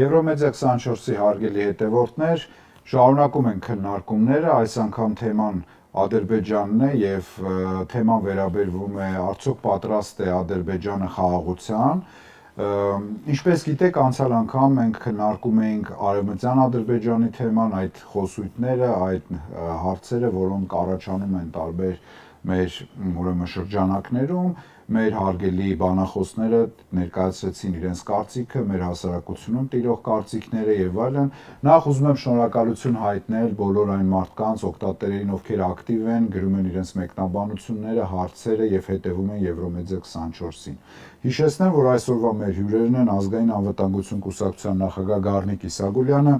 Եվրոմեդիա 24-ի հարգելի հետևորդներ, շարունակում ենք քննարկումները, այս անգամ թեման Ադրբեջանն է եւ թեման վերաբերվում է արդյոք պատրաստ է Ադրբեջանը խաղաղության։ Ինչպես գիտեք, անցյալ անգամ մենք քննարկում էինք Արևմտյան Ադրբեջանի թեման, այդ խոսույթները, այդ հարցերը, որոնք առաջանում են տարբեր մեր ուրեմն շրջանակներում, մեր հարգելի բանախոսները ներկայացրեցին իրենց կարծիքը, մեր հասարակությունում տիրող կարծիքները եւ այլն։ Նախ ուզում եմ շնորհակալություն հայտնել բոլոր այն մարդկանց, օգտատերերին, ովքեր ակտիվ են, գրում են իրենց մեկնաբանությունները, հարցերը եւ հետեւում են Եվրոմեդիա 24-ին։ Հիշեցնեմ, որ այսօրվա մեր հյուրերն են Ազգային անվտանգություն կուսակցության նախագահ Գառնիկ Իսագուլյանը,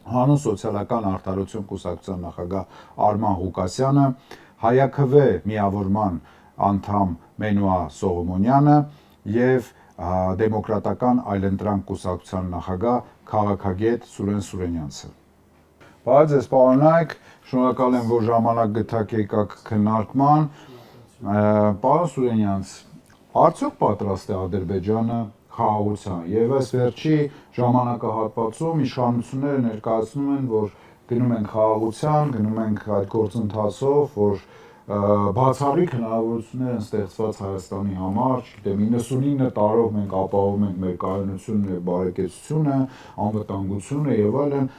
Հանուն սոցիալական արդարություն կուսակցության նախագահ Արման Ղուկասյանը, Հայաքվե միավորման անդամ Մենուա Սողոմոնյանը եւ Դեմոկրատական այլընտրանք կուսակցության նախագահ քաղաքագետ Սուրեն Սուրենյանցը։ Բայց ես պարոնայք, շնորհակալ եմ, որ ժամանակ գտաք եկաք քննարկման։ Պարոն Սուրենյանց, արդյոք պատրաստ է Ադրբեջանը խաղաղության եւ այս վերջի ժամանակահատվածում իշխանությունները ներկայացնում են, որ գնում են խաղաղության, գնում ենք այդ գործընթացով, որ բացառիկ հնարավորություններ են ստեղծված Հայաստանի համար, չգիտեմ 99 տարով մենք ապահովում ենք մեր կայունությունն եւ բարեկեցությունը, անվտանգությունը եւ այլն։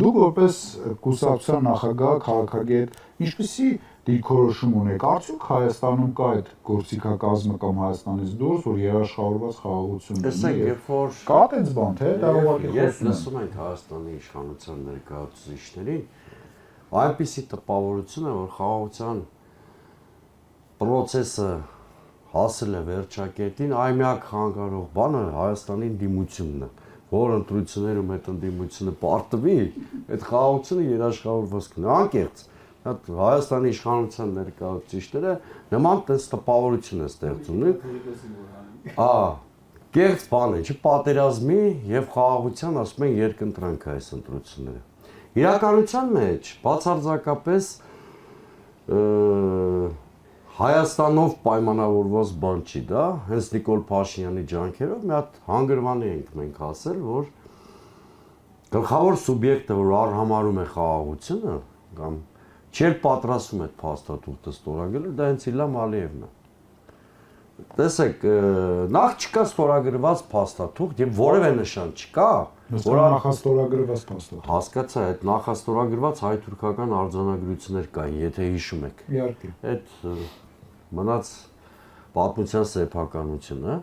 Դուք որպես կուսակցության նախագահ, քաղաքագետ, ինչպիսի դիրքորոշում ունեք, արդյոք Հայաստանում կա այդ գործիքակազմը կամ Հայաստանից դուրս, որ երաշխավորված խաղաղություն ունի։ Երբ որ կա այդպես բան, թե դա ուղղակի խոսում լսում ենք Հայաստանի իշխանության ներկայացուցիչներին, այնպիսի տպավորություն է, որ խաղաղության process-ը հասել է վերջակետին, այն միակ խանգարող բանը Հայաստանի դիմությունն է, որ ընտրություններում այդ ընդդիմությունը պարտվի, այդ խաղաղությունը երաշխավորված կնի, անկեղծ Հայաստանի իշխանության ներկայացուցիչները նման տես տպավորություն է ստեղծում։ Կեղծ բան է, պատերազմի եւ խաղաղության ասում են երկընտրանք այս ընտրությունները։ Իրականության մեջ բացարձակապես Հայաստանով պայմանավորված բան չի դա, հենց Նիկոլ Փաշինյանի ջանքերով մի հատ հանգրվանի ենք մենք ասել, որ գլխավոր սուբյեկտը, որ արհամարում է խաղաղությունը, կամ չէր պատրաստում այդ փաստաթուղթը ստորագրել, դա հենց Իլհամ Ալիևն է։ Տեսեք, նախ չկա ստորագրված փաստաթուղթ եւ որևէ նշան չկա, որ նախաստորագրված փաստաթուղթ։ Հասկացա, այդ նախաստորագրված հայ-թուրքական արձանագրություններ կային, եթե հիշում եք։ Իհարկե։ Այդ մնաց պատմության սեփականությունը։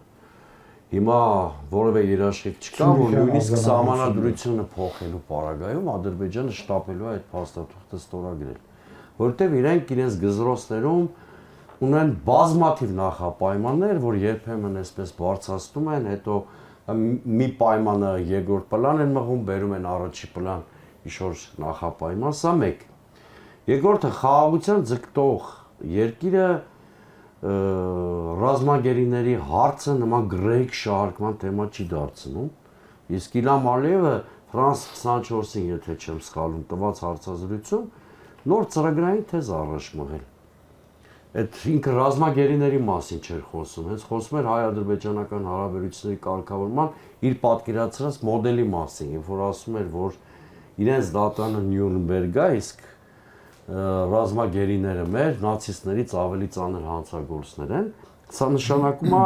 Հիմա որևէ երաշխիք չկա, որ նույնիսկ սահմանադրությունը փոխելու պարագայում Ադրբեջանը շտապելու է այդ փաստաթուղթը ստորագրել, որովհետև իրենց գզրոցներում ունեն բազմաթիվ նախապայմաններ, որ երբեմն այսպես բարձրացնում են, հետո մի պայմանը երկրորդ պլան են մղում, բերում են առաջի պլան ինչ-որ նախապայման, սա մեկ։ Երկրորդը խաղաղության ձգտող երկիրը ռազմագերիների հարցը նման գրեհիկ շահարկման թեմա չի դարձնում, իսկ Իլհամ Ալիևը Ֆրանս 24-ին, եթե չեմ սխալվում, տված հարցազրույցում նոր ծրագրային թեզ առաջ մղել։ Այդ ինքը ռազմագերիների մասին չէր խոսում, հենց խոսում էր հայ-ադրբեջանական հարաբերությունների կարգավորման իր պատկերացրած մոդելի մասին, երբ որ ասում էր, որ իրենց դատանը Նյուրնբերգ է, իսկ ռազմագերիները մեր նացիստներից ավելի ծանր հանցագործներ են։ Սա նշանակում է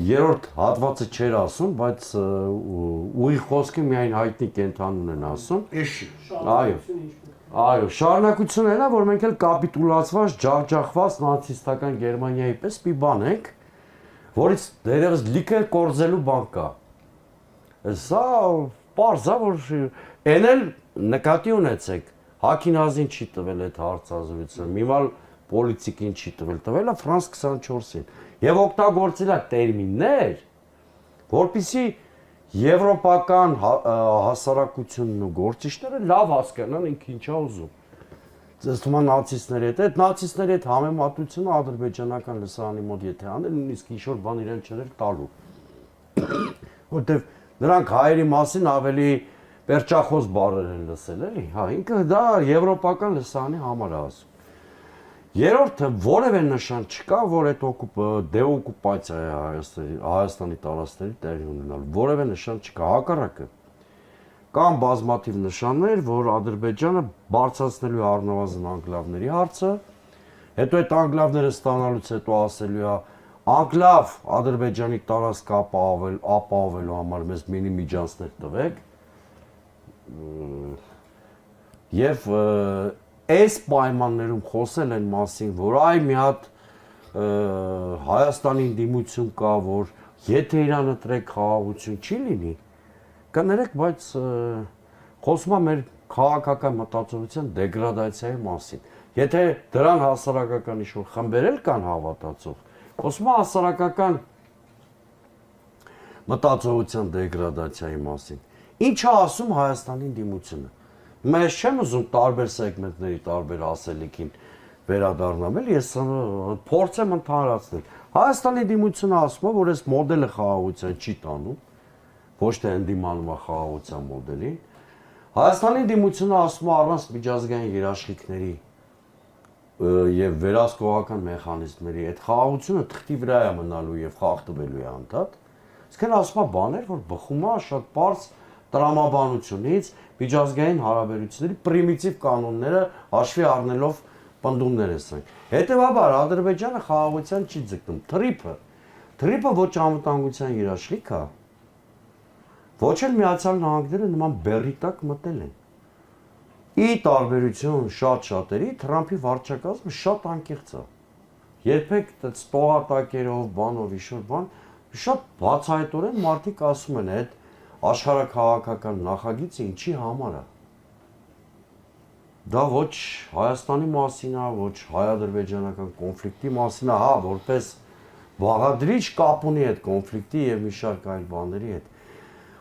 երրորդ հատվածը չէր ասում, բայց ուղիղ խոսքը միայն հայտնի կենթանուն են ասում։ Այո, շարունակությունն է, որ մենք էլ կապիտուլացված, ջախջախված նացիստական Գերմանիայի պես մի բան ենք, որից դերևս լիքը կորզելու բան կա։ Սա պարզ է, որ այն էլ նկատի ունեցեք, Հաքինազին չի տվել այդ հարցազրույցը, Միմալ Պոլիցիկին չի տվել, տվել է Ֆրանս 24-ին։ Եվ օգտագործել է տերմիններ, որպեսզի եվրոպական հասարակությունն ու գործիչները լավ հասկանան ինքը ինչ է ուզում։ Ձեզ թվում է նացիստների հետ, այդ նացիստների հետ համեմատությունը ադրբեջանական լսարանի մոտ եթե անել, նույնիսկ ինչ-որ բան իրեն չեր տալու։ Որտեվ նրանք հայերի մասին ավելի վերջախոս բառեր են լսել, էլի, հա, ինքը դա եվրոպական լսարանի համար է ասում։ Երրորդը որևէ նշան չկա, որ այդ դեօկուպացիա Հայաստանի տարածքների տեղի ունենալ, որևէ նշան չկա, հակառակը։ Կան բազմաթիվ նշաններ, որ Ադրբեջանը բարձրացնելու է առնվազն անկլավների հարցը, հետո այդ անկլավները ստանալուց հետո ասելու է անկլավ Ադրբեջանի տարածք ապահովելու համար մեզ մինի միջանցներ տվեք։ Եվ այս պայմաններում խոսել են մասին, որ այ մի հատ Հայաստանի դիմություն կա, որ եթե Իրանը տրեք խաղաղություն չի լինի, կներեք, բայց խոսում է մեր քաղաքական մտածողության դեգրադացիայի մասին։ Եթե դրան հասարակական ինչ-որ խմբեր էլ կան հավատացող, խոսում է հասարակական մտածողության դեգրադացիայի մասին։ Ինչ է ասում Հայաստանի դիմությունը։ Ես չեմ ուզում տարբեր սեգմենտների տարբեր ասելիքին վերադառնալ, ես փորձեմ ընդհանրացնել։ Հայաստանի դիմությունը ասում է, որ այս մոդելը խաղաղության չի տանում, ոչ թե ընդդիմանում է խաղաղության մոդելին։ Հայաստանի դիմությունը ասում է առանց միջազգային երաշխիքների եւ վերահսկողական մեխանիզմների այդ խաղաղությունը թղթի վրա է մնալու եւ խախտվելու է անդադ։ Իսկ այն ասում է բաներ, որ բխում է շատ բարձ տրամաբանությունից, միջազգային հարաբերությունների պրիմիտիվ կանոնները հաշվի առնելով պնդումներ են։ Հետևաբար Ադրբեջանը խաղաղության չի ձգտում։ Թրիփը ոչ անվտանգության երաշխիք է, ոչ էլ Միացյալ Նահանգները նման բեռի տակ մտել են։ Ի տարբերություն շատերի, Թրամփի վարչակազմը շատ անկեղծ է։ Երբեք ստողատակերով, բանով, իշոր բան, շատ բացահայտորեն մարդիկ ասում են այդ աշխարհաքաղաքական նախագիծը ինչի համար է։ Դա ոչ Հայաստանի մասին է, ոչ հայ-ադրբեջանական կոնֆլիկտի մասին է, հա, որպես բաղադրիչ կապ ունի այդ կոնֆլիկտի եւ մի շարք այլ բաների հետ։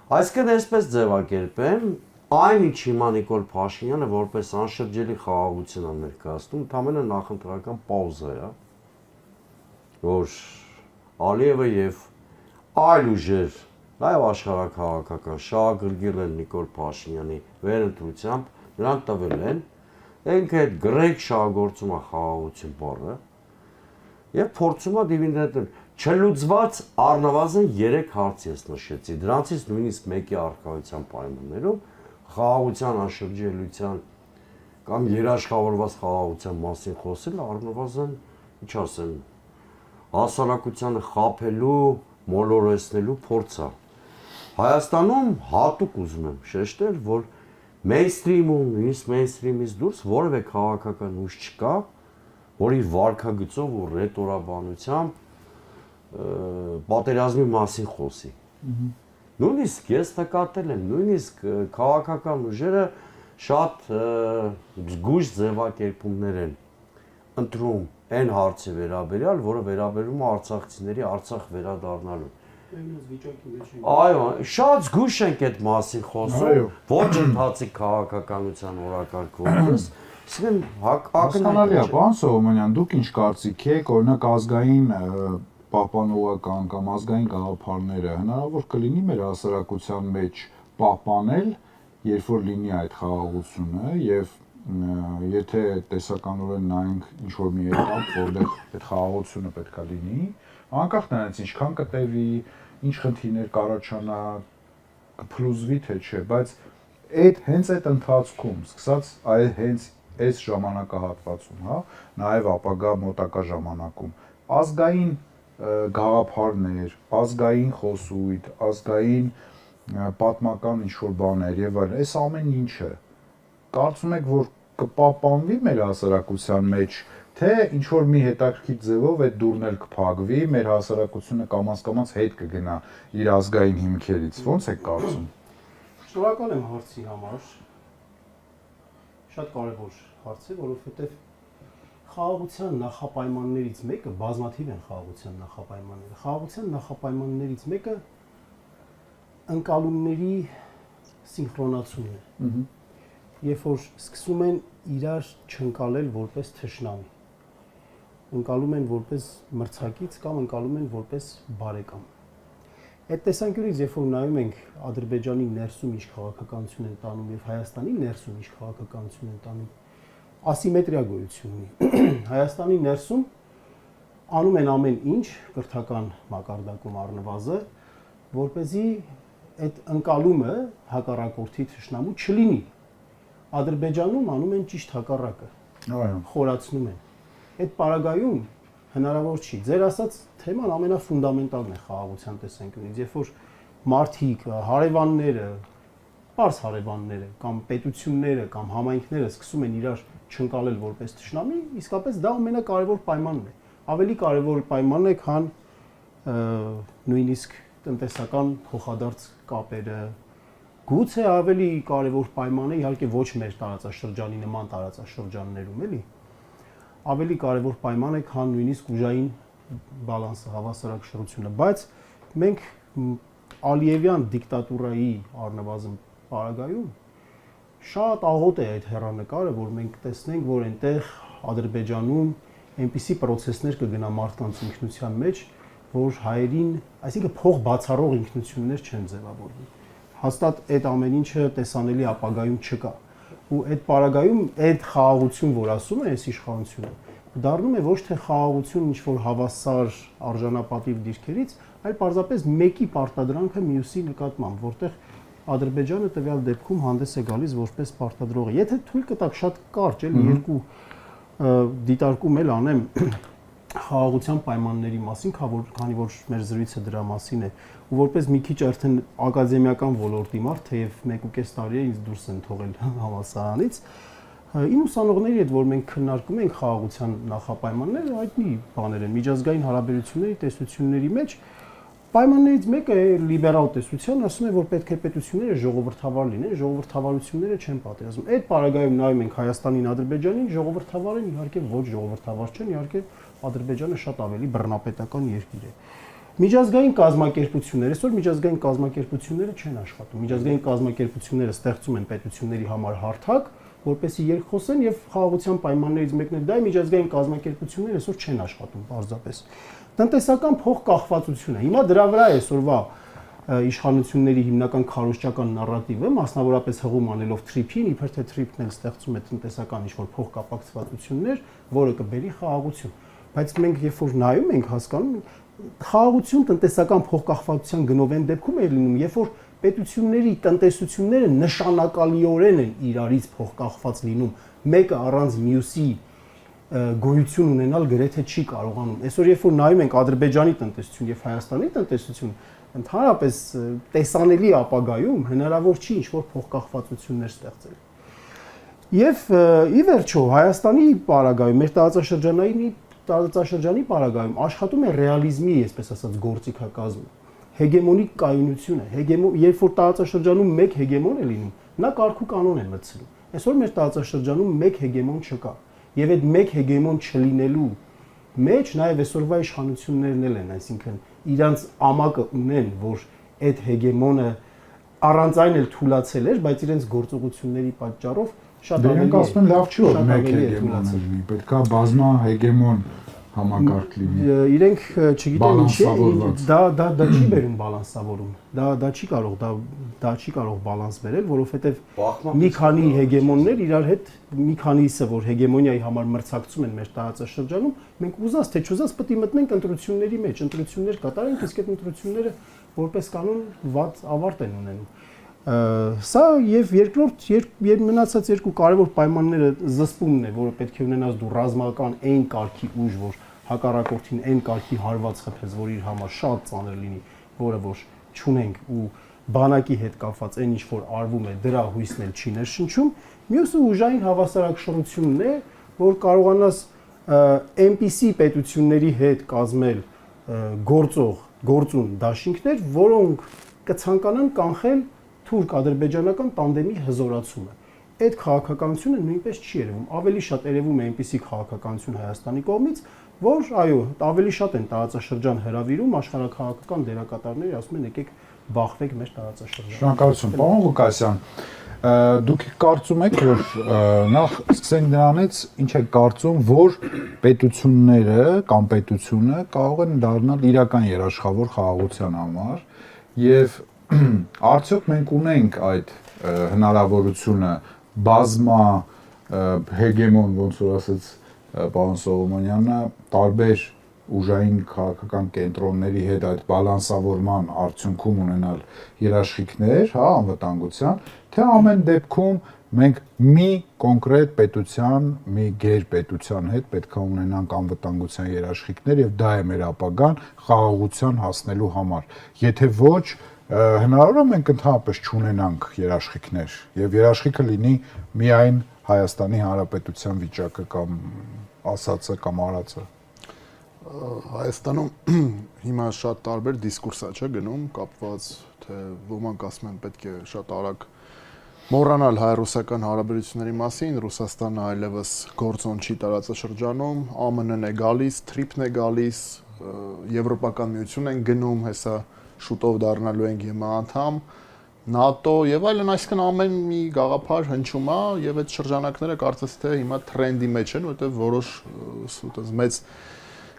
Այսինքն այսպես ձևակերպեմ, այն ինչ հիմա Նիկոլ Փաշինյանը որպես անշրջելի խաղաղություն է ներկայացնում, ընդամենը նախընտրական պաուզա է, որ Ալիևը եւ այլ ուժեր, նաեւ աշխարհաքաղաքական շահագրգիռ են Նիկոլ Փաշինյանի վերընտրությամբ, նրան տվել են, ինքը այդ գրեգ շահագործում է խաղաղություն բառը եւ փորձում է դիվիդենդ չլուծված առնվազն 3 հարց ես նշեցի, դրանցից նույնիսկ մեկի առկայության պայմաններում խաղաղության անշրջելիության կամ երաշխավորված խաղաղության մասին խոսել առնվազն, ինչ ասեմ, հասարակությանը խաբելու, մոլորեցնելու փորձ է։ Հայաստանում հատուկ ուզում եմ շեշտել, որ մեյնսթրիմում, նույնիսկ մեյնսթրիմից դուրս որևէ քաղաքական ուժ չկա, որի վարքագծով ու ռետորաբանությամբ պատերազմի մասին խոսի։ Նույնիսկ ես նկատել եմ, նույնիսկ քաղաքական ուժերը շատ զգույշ ձևակերպումներ են ընտրում այն հարցի վերաբերյալ, որը վերաբերում է արցախցիների Արցախ վերադառնալու։ Այո, շատ զգույշ ենք այդ մասին խոսում, ոչ ընթացիկ քաղաքականության օրակարգով, իսկն հասկանալի է, պարոն Սողոմոնյան, դուք ինչ կարծիք եք, օրինակ ազգային պահպանողական կամ ազգային գաղափարները հնարավոր կլինի մեր հասարակության մեջ պահպանել, երբ որ լինի այդ խաղաղությունը եւ եթե տեսականորեն նայենք ինչ որ մի էտապ, որտեղ այդ խաղաղությունը պետք է լինի, անկախ նրանից ինչքան կտևի, ինչ խնդիրներ կառաջանա, կփլուզվի թե չէ, բայց հենց այդ ընթացքում, սկսած հենց այս ժամանակահատվածում, հա, նաև ապագա մոտակա ժամանակում, ազգային գաղափարներ, ազգային խոսույթ, ազգային պատմական ինչ-որ բաներ եւ այլն, այս ամեն ինչը կարծում եք, որ կպահպանվի մեր հասարակության մեջ, թե ինչ-որ մի հետաքրքիր ձևով այդ դուրն էլ կփակվի, մեր հասարակությունը կամաց-կամաց հետ կգնա իր ազգային հիմքերից, ո՞նց եք կարծում։ Շնորհակալ եմ հարցի համար։ Շատ կարևոր հարց է, որովհետև խաղաղության նախապայմաններից մեկը բազմաթիվ են խաղաղության նախապայմանները։ Խաղաղության նախապայմաններից մեկը ընկալումների սինխրոնացումն է։ Երբ որ սկսում են իրար չընկալել որպես թշնամի, ընկալում են որպես մրցակից կամ ընկալում են որպես բարեկամ։ Այդ տեսանկյունից, երբ որ նայում ենք Ադրբեջանի ներսում ինչ քաղաքականություն են տանում եւ Հայաստանի ներսում ինչ քաղաքականություն են տանում, ասիմետրիա գոյություն ունի։ Հայաստանի ներսում անում են ամեն ինչ կրթական մակարդակում առնվազն, որպեսզի այդ ընկալումը հակառակորդի թշնամու չլինի։ Ադրբեջանում անում են ճիշտ հակառակը։ Այո։ Խորացնում են։ Այդ պարագայում հնարավոր չի։ Ձեր ասած թեման ամենաֆունդամենտալն է խաղաղության տեսանկյունից, երբ որ մարդիկ, հարևանները, պարզ հարևանները կամ պետությունները կամ համայնքները սկսում են իրար չընկալել որպես թշնամի, իսկապես դա ամենակարևոր պայմանն է։ Ավելի կարևոր պայմանն է, քան նույնիսկ տնտեսական փոխադարձ կապերը։ Գուցե ավելի կարևոր պայման է, իհարկե ոչ մեր տարածաշրջանի նման տարածաշրջաններում, էլի։ Ավելի կարևոր պայման է, քան նույնիսկ ուժային բալանսը, հավասարակշռությունը, բայց մենք Ալիևյան դիկտատուրայի առնվազն պարագայում շատ աղոտ է այդ հեռանկարը, որ մենք տեսնենք, որ այնտեղ Ադրբեջանում այնպիսի process-ներ կգնա մարդկանց ինքնության մեջ, որ հայերին, այսինքն փող բացառող ինքնություններ չեն ձևավորվի։ Հաստատ այդ ամեն ինչը տեսանելի ապագայում չկա։ Ու այդ պարագայում այդ խաղաղություն, որ ասում է այս իշխանությունը, դառնում է ոչ թե խաղաղություն ինչ-որ հավասար արժանապատիվ դիրքերից, այլ պարզապես մեկի պարտադրանքը մյուսի նկատմամբ, որտեղ Ադրբեջանը տվյալ դեպքում հանդես է գալիս որպես պարտադրողը։ Եթե թույլ կտակ շատ կարճ էլի երկու դիտարկում էլ անեմ խաղաղության պայմանների մասին, քանի որ մեր զրույցը դրա մասին է, ու որպես մի քիչ արդեն ակադեմիական ոլորտի մարդ, թեև 1.5 տարի է ինձ դուրս են թողել համալսարանից, իմ ուսանողների հետ, որ մենք քննարկում ենք խաղաղության նախապայմանները, հայտնի բաներ են միջազգային հարաբերությունների տեսությունների մեջ պայմաններից մեկը լիբերալ տեսության ասում է, որ պետք է պետությունները ժողովրդավար լինեն, ժողովրդավարությունները չեն պատերազմ։ Այդ պարագայում նայում ենք Հայաստանին, Ադրբեջանին, ժողովրդավար են, իհարկե ոչ ժողովրդավար չեն, իհարկե Ադրբեջանը շատ ավելի բռնապետական երկիր է։ Միջազգային կազմակերպությունները, այսօր միջազգային կազմակերպությունները չեն աշխատում։ Միջազգային կազմակերպությունները ստեղծում են պետությունների համար հարթակ, որպեսզի երկխոսեն եւ խաղաղության պայմաններից մեկն է դա միջազգային կազմակերպությունները այսօր չեն աշխատում պարզապես։ Տնտեսական փոխկախվածությունը։ Հիմա դրա վրա է այսօրվա իշխանությունների հիմնական քարոզչական նարատիվը, մասնավորապես հղում անելով թրիփին, իբր թե թրիփն էլ ստեղծում է տնտեսական ինչ-որ փոխկապակցվածություններ, որը կբերի խաղաղություն։ Բայց մենք երբ որ նայում ենք, հասկանում ենք, խաղաղություն տնտեսական փոխկախվածության գնով են դեպքում է լինում, երբ որ պետությունների տնտեսությունները նշանակալիորեն են իրարից փոխկախված լինում, մեկը առանց մյուսի գոյություն ունենալ գրեթե չի կարողանում։ Այսօր երբ որ նայում ենք Ադրբեջանի տնտեսություն եւ Հայաստանի տնտեսություն, ընդհանրապես տեսանելի ապագայում հնարավոր չի ինչ-որ փոխկախվածություններ ստեղծել։ Եվ ի վերջո Հայաստանի պարագայում, մեր տարածաշրջանի պարագայում աշխատում է ռեալիզմի, այսպես ասած, գործիքակազմը, հեգեմոնիկ կայունությունը, երբ որ տարածաշրջանում մեկ հեգեմոն է լինում, նա կարգ ու կանոն է մտցնում։ Այսօր մեր տարածաշրջանում մեկ հեգեմոն չկա։ Եվ այդ մեկ հեգեմոն չլինելու մեջ նաև այսօրվա իշխանություններն են, այսինքն իրանց ամակը ունեն, որ այդ հեգեմոնը առանց այն էլ թուլացել էր, բայց իրենց գործողությունների պատճառով շատ ավելի դրանք ասում են լավ չի որ մեկ հեգեմոն լինի, պետքա բազմա հեգեմոն համակարգ լինի։ Իրենք չգիտեն ինչի, դա չի բերում բալանսավորում։ Դա չի կարող բալանս բերել, որովհետև մի քանի հեգեմոններ իրար հետ մի քանիսը որ հեգեմոնիայի համար մրցակցում են մեր տարածաշրջանում, մենք ուզած թե չուզած պետք է մտնենք ընտրությունների մեջ, ընտրություններ կատարենք, իսկ այդ ընտրությունները որպես կանոն վատ ավարտ են ունենում։ Սա եւ երկրորդ մնացած երկու կարևոր պայմանները զսպումն է, որը պետք է ունենաս դու ռազմական այն կարգի ուժ, որ հակառակորդին այն կարգի հարված խփես, որ իր համար շատ ծանր լինի, որը որ չունենք ու բանակի հետ կապված այն ինչ որ արվում է, դրա հույսն էլ չի ներշնչում։ Մյուսը ուժային հավասարակշռությունն է, որ կարողանաս այնպիսի պետությունների հետ կազմել գործուն դաշինքներ, որոնք կցանկանան կանխել թուրք-ադրբեջանական տանդեմի հզորացումը։ Այդ քաղաքականությունը նույնպես չի երևում, ավելի շատ երևում է այնպիսի քաղաքականություն Հայաստանի կողմից, որ այո, ավելի շատ են տարածաշրջան հրավիրում աշխարհաքաղաքական դերակատարներ, ասում են եկեք բախվեք մեր տարածաշրջանը։ Շնորհակալություն, պարոն Ղուկասյան։ Դուք կարծում եք, որ նախ սկսենք դրանից, ինչ եք կարծում, որ պետությունները կամ պետությունը կարող են դառնալ իրական երաշխավոր խաղաղության համար եւ արդյոք մենք ունենք այդ հնարավորությունը բազմա հեգեմոն, ոնց որ ասեց պարոն Սողոմոնյանը, տարբեր ուժային քաղաքական կենտրոնների հետ այդ բալանսավորման արդյունքում ունենալ երաշխիքներ, հա, անվտանգության, թե ամեն դեպքում մենք մի կոնկրետ պետության, մի գերպետության հետ պետք է ունենանք անվտանգության երաշխիքներ եւ դա է մեր ապագան խաղաղության հասնելու համար։ Եթե ոչ, հնարավոր է մենք ընդհանրապես չունենանք երաշխիքներ եւ երաշխիքը լինի միայն Հայաստանի Հանրապետության վիճակը կամ ասածը կամ արածը։ Հայաստանում հիմա շատ տարբեր դիսկուրս է, չէ՞, գնում կապված, թե ոմանք ասում են պետք է շատ արագ մոռանալ հայ-ռուսական հարաբերությունների մասին, Ռուսաստանը այլևս գործոն չի տարածաշրջանում, ԱՄՆ-ն է գալիս, թրիփն է գալիս, Եվրոպական միություն են գնում, հեսա շուտով դառնալու ենք ԵՄ անդամ, ՆԱՏՕ եւ այլն, այսինքն ամեն մի գաղափար հնչում է եւ այդ շրջանակները կարծես թե հիմա տրենդի մեջ են, որովհետեւ որոշ այդպես մեծ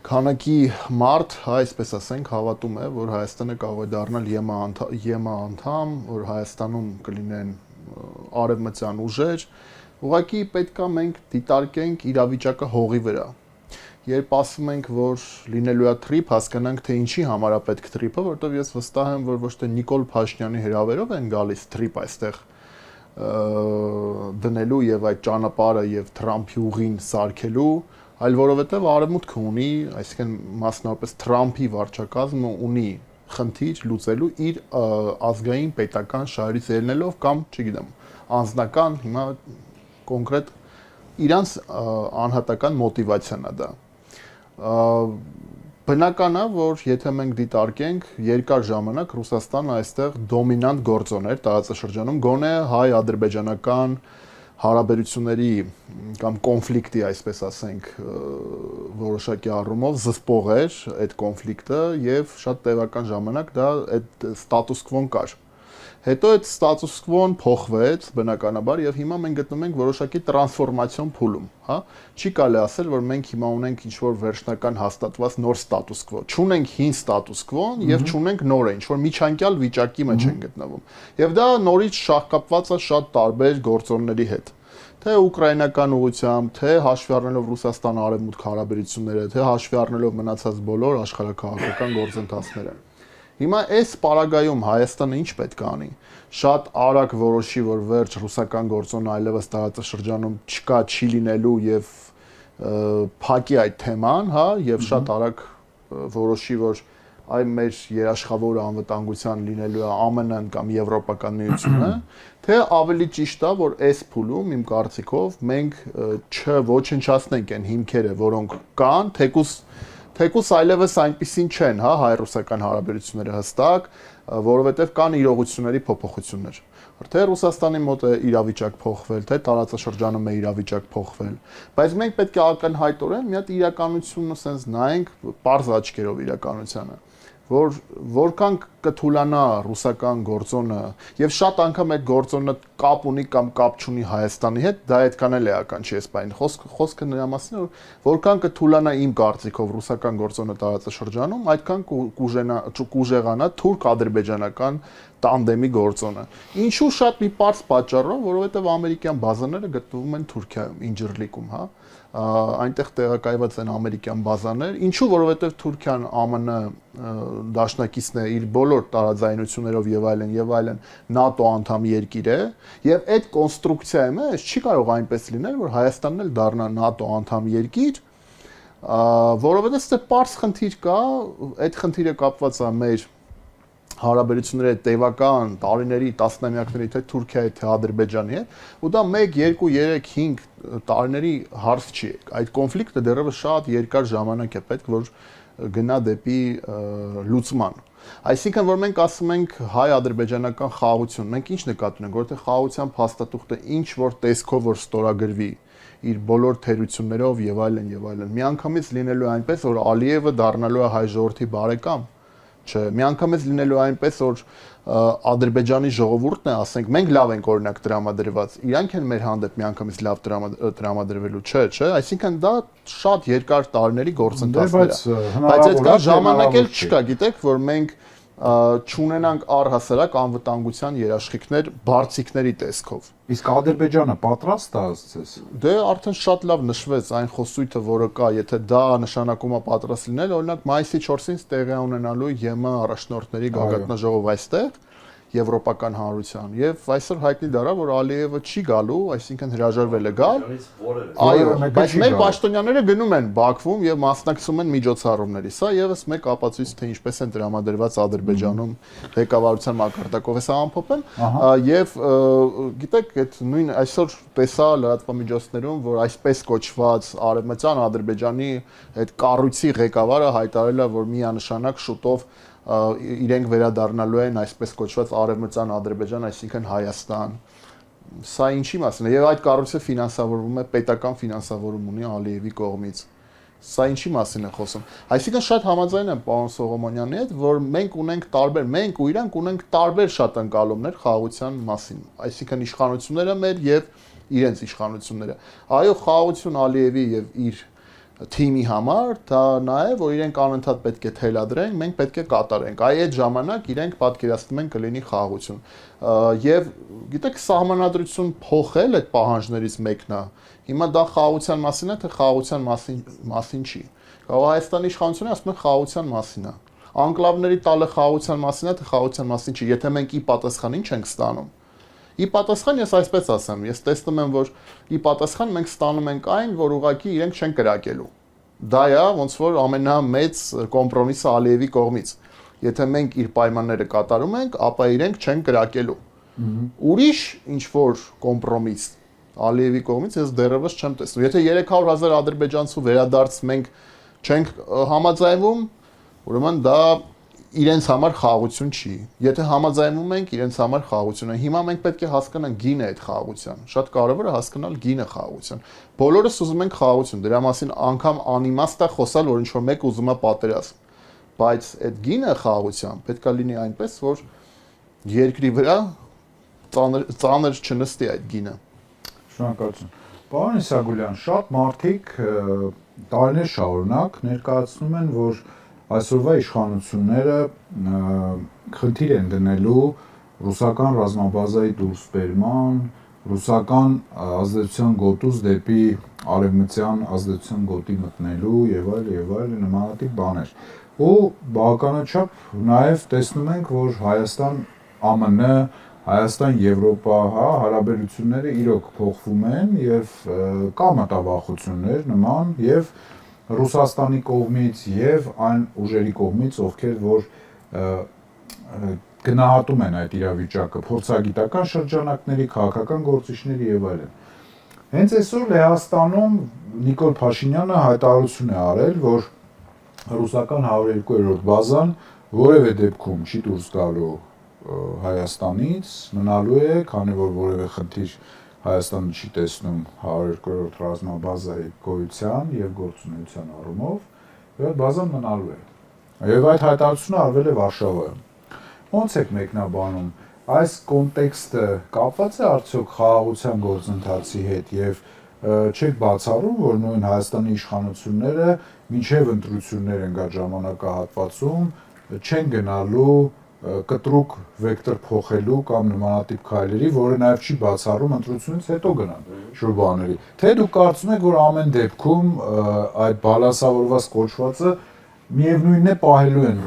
քանակի մարդ, այսպես ասենք, հավատում է, որ Հայաստանը կարող է դառնալ ԵՄ անդամ, որ Հայաստանում կլինեն արևմտյան ուժեր, ուղղակի պետքա մենք դիտարկենք իրավիճակը հողի վրա։ Երբ ասում ենք, որ լինելու է թրիփ, հասկանանք, թե ինչի համար է պետք թրիփը, որովհետև ես վստահ եմ, որ ոչ թե Նիկոլ Փաշինյանի հրավերով են գալիս թրիփ այստեղ դնելու եւ այդ ճանապարհը եւ Թրամփի ուղին սարքելու, այլ որովհետև Արևմուտքը ունի, այսինքն մասնավորապես Թրամփի վարչակազմը ունի խնդիր լուծելու իր ազգային պետական շահերից ելնելով կամ, չգիտեմ, անձնական, հիմա կոնկրետ իրանց անհատական մոտիվացիան է դա։ Բնական է, որ եթե մենք դիտարկենք երկար ժամանակ Ռուսաստանը այստեղ դոմինանտ գործոն էր տարածաշրջանում, գոնե հայ-ադրբեջանական հարաբերությունների կամ կոնֆլիկտի, այսպես ասենք, որոշակի առումով զսպող էր այդ կոնֆլիկտը եւ շատ տևական ժամանակ դա այդ ստատուս քվոն կար։ Հետո այդ ստատուս քվոն փոխվեց բնականաբար եւ հիմա մենք գտնում ենք որոշակի տրանսֆորմացիոն փուլում, հա։ Չի կարելի ասել, որ մենք հիմա ունենք ինչ-որ վերջնական հաստատված նոր ստատուս քվո։ Չունենք հին ստատուս քվոն եւ չունենք նորը, ինչ-որ միջանկյալ վիճակի մեջ են գտնվում։ Եվ դա նորից շահկապված է շատ տարբեր գործոնների հետ։ Թե ուկրաինական ուղղությամբ, թե հաշվի առնելով Ռուսաստան-Արևմուտք հարաբերությունները, թե հաշվի առնելով մնացած բոլոր աշխարհակաղակական գործընթացները։ Հիմա այս պարագայում Հայաստանը ինչ պետք է անի։ Շատ արագ որոշի, որ վերջ ռուսական գործոնը այլևս տարածաշրջանում չկա, չի լինելու եւ փակի այդ թեման, հա, եւ շատ արագ որոշի, որ այ մեր երաշխավորը անվտանգության լինելու է ԱՄՆ-ն կամ Եվրոպական միությունը, թե ավելի ճիշտ է, որ այս փուլում իմ կարծիքով մենք չոչնչացնենք այն հիմքերը, որոնք կան, թեկուս այլևս այնպիսին չեն, հա, հայ-ռուսական հարաբերությունները հստակ, որովհետև կան իրողությունների փոփոխություններ։ Թե Ռուսաստանի մոտ է իրավիճակ փոխվել, թե տարածաշրջանում է իրավիճակ փոխվել, բայց մենք պետք է ակնհայտորեն մի հատ իրականությունը sense նայենք պարզ աչքերով իրականությանը, որ որքան կթուլանա ռուսական գործոնը եւ շատ անգամ այդ գործոնը կապ ունի կամ կապ չունի Հայաստանի հետ, դա այդքան էլ էական չի այս բանը։ Խոսքը նրա մասին է, որ որքան կթուլանա իմ կարծիքով ռուսական գործոնը տարածաշրջանում, այդքան կուժեղանա թուրք-ադրբեջանական տանդեմի գործոնը։ Ինչու շատ մի պարզ պատճառով, որովհետեւ ամերիկյան բազաները գտնվում են Թուրքիայում, Ինջիրլիկում, հա։ Այնտեղ տեղակայված են ամերիկյան բազաներ, ինչու որովհետև Թուրքիան ԱՄՆ դաշնակիցն է իր բոլոր տարաձայնություններով եւ այլն ՆԱՏՕ անդամ երկիր է եւ այդ կոնստրուկցիայի մեջ չի կարող այնպես լինել, որ Հայաստանն էլ դառնա ՆԱՏՕ անդամ երկիր, որովհետեւ ստե պարզ խնդիր կա, այդ խնդիրը կապված է մեր հարաբերությունների տևական տարիների, տասնամյակների թե Թուրքիայի, թե Ադրբեջանի հետ, ու դա 1, 2, 3, 5 տարիների հարց չի։ Այդ կոնֆլիկտը դեռևս շատ երկար ժամանակ է պետք, որ գնա դեպի լուծման։ Այսինքն, որ մենք ասում ենք հայ-ադրբեջանական խաղաղություն, մենք ինչ նկատի ունենք, որովհետև խաղաղության փաստաթուղթը ինչ որ տեսքով որ ստորագրվի իր բոլոր թերություններով եւ այլն, միանգամից լինելու այնպես, որ Ալիևը դառնալու է հայ ժողովրդի բարեկամ, չէ, միանգամից լինելու այնպես, որ Ադրբեջանի ժողովուրդն է, ասենք, մենք լավ ենք օրինակ տրամադրված, իրանք են մեր հանդեպ միանգամից լավ տրամադրվելու, չէ, այսինքն դա շատ երկար տարիների գործընթացներ է։ Բայց այդ կա ժամանակ էլ չկա, գիտեք, որ մենք չունենանք առհասարակ անվտանգության երաշխիքներ բարձիկների տեսքով։ Իսկ Ադրբեջանը պատրաստ է ասես։ Դե արդեն շատ լավ նշվեց այն խոսույթը, որը կա, եթե դա նշանակում է պատրաստ լինել, օրինակ մայիսի 4-ին տեղի ունենալու ԵՄ առաջնորդների գագաթնաժողով այստեղ եվրոպական հանրության եւ այսօր հայտնի դարա որ Ալիևը չի գալու, այսինքն հրաժարվել է գալ։ Այո, բայց մեր պաշտոնյաները գնում են Բաքվում եւ մասնակցում են միջոցառումների։ Սա եւս մեկ ապացույց թե ինչպես են տրամադրված Ադրբեջանում ղեկավարության մակարդակով էս ամփոփեմ եւ գիտեք այդ նույն այսօր տեսա լրատվամիջոցներում որ այսպես կոչված արևմտյան Ադրբեջանի այդ կառույցի ղեկավարը հայտարարել է որ միանշանակ շուտով իրենք վերադառնալու են այսպես կոչված արևմտյան Ադրբեջան, այսինքն Հայաստան։ Սա ինչի մասին է։ Եվ այդ կառույցը ֆինանսավորվում է, պետական ֆինանսավորում ունի Ալիևի կողմից։ Սա ինչի մասին է խոսում։ Այսինքն շատ համաձայն եմ պարոն Սողոմոնյանի հետ, որ մենք ու իրանք ունենք տարբեր շատ ընկալումներ խաղաղության մասին։ Այսինքն իշխանությունները մեր եւ իրենց իշխանությունները։ Այո, խաղաղություն Ալիևի եւ իր թիմի համար դա նա է, որ իրենք անընդհատ պետք է թելադրեն, մենք պետք է կատարենք։ Այդ ժամանակ իրենք պատկերացնում են կլինի խաղաղություն։ Եվ գիտեք, սահմանադրություն փոխել այդ պահանջներից մեկն է։ Հիմա դա խաղաղության մասին է, թե խաղաղության մասին չի։ Կարող Հայաստանի իշխանությունը ասում են խաղաղության մասին է։ Անկլավների տալը խաղաղության մասին է, թե խաղաղության մասին չի։ Եթե մենք ի պատասխան ինչ ենք ստանում։ Ի պատասխան ես այսպես ասեմ, ես տեսնում եմ, որ ի պատասխան մենք ստանում ենք այն, որ ուղղակի իրենք չեն կրակելու։ Դա է ոնց որ ամենամեծ կոմպրոմիսը Ալիևի կողմից։ Եթե մենք իր պայմանները կատարում ենք, ապա իրենք չեն կրակելու։ Ուրիշ ինչ որ կոմպրոմիս Ալիևի կողմից ես դեռևս չեմ տեսնում։ Եթե 300,000 ադրբեջանցու վերադարձ մենք չենք համաձայնվում, ուրեմն դա իրենց համար խաղաղություն չի։ Եթե համաձայնում ենք, իրենց համար խաղաղություն է։ Հիմա մենք պետք է հասկանանք գինը այդ խաղաղության։ Շատ կարևոր է հասկանալ գինը խաղաղության։ Բոլորս ուզում ենք խաղաղություն, դրա մասին անգամ անիմաստ է խոսալ, որ ինչ-որ մեկ ուզում է պատերազմ։ Բայց այդ գինը խաղաղության պետք է լինի այնպես, որ երկրի վրա ծանր չնստի այդ գինը։ Շնորհակալություն։ Պարոն Իսագուլյան, շատ մարդիկ տարիներ շարունակ ներկայացնում են, որ այսօրվա իշխանությունները խնդիր են դնելու ռուսական ռազմաբազայի դուրսբերման, ռուսական ազդեցության գոտուց դեպի արևմտյան ազդեցության գոտի մտնելու եւ այլ նմանատիպ բաներ։ Ու բավականաչափ նաեւ տեսնում ենք, որ Հայաստան ԱՄՆ, Հայաստան Եվրոպա, հարաբերությունները իրոք փոխվում են եւ կա մտավախություններ նման եւ Ռուսաստանի կողմից եւ այն ուժերի կողմից, ովքեր որ գնահատում են այդ իրավիճակը, փորձագիտական շրջանակների, քաղաքական գործիչների եւ այլն։ Հենց այսօր Լեհաստանում Նիկոլ Փաշինյանը հայտարարություն է արել, որ ռուսական 102-րդ բազան որևէ դեպքում չի դուրս գալու Հայաստանից, մնալու է, քանի որ որևէ խնդիր Հայաստանը չի տեսնում 102-րդ ռազմաբազայի գոյության եւ գործունեության առումով, եւ բազան մնալու է։ Եվ այդ հայտարարությունը արվել է Վարշավայում։ Ոնց եք մեկնաբանում այս կոնտեքստը կապված է արդյոք խաղաղության գործընթացի հետ եւ չեք բացառում, որ նույն Հայաստանի իշխանությունները մինչեւ ընտրություններ են գա ժամանակահատվածում չեն գնալու կտրուկ վեկտոր փոխելու կամ նմանատիպ քայլերի, որը նաև չի բացառում ընտրությունից հետո գնան շուրբաների։ Թե դուք կարծում եք, որ ամեն դեպքում այդ բալանսավորված կոչվածը միևնույնն է պահելու են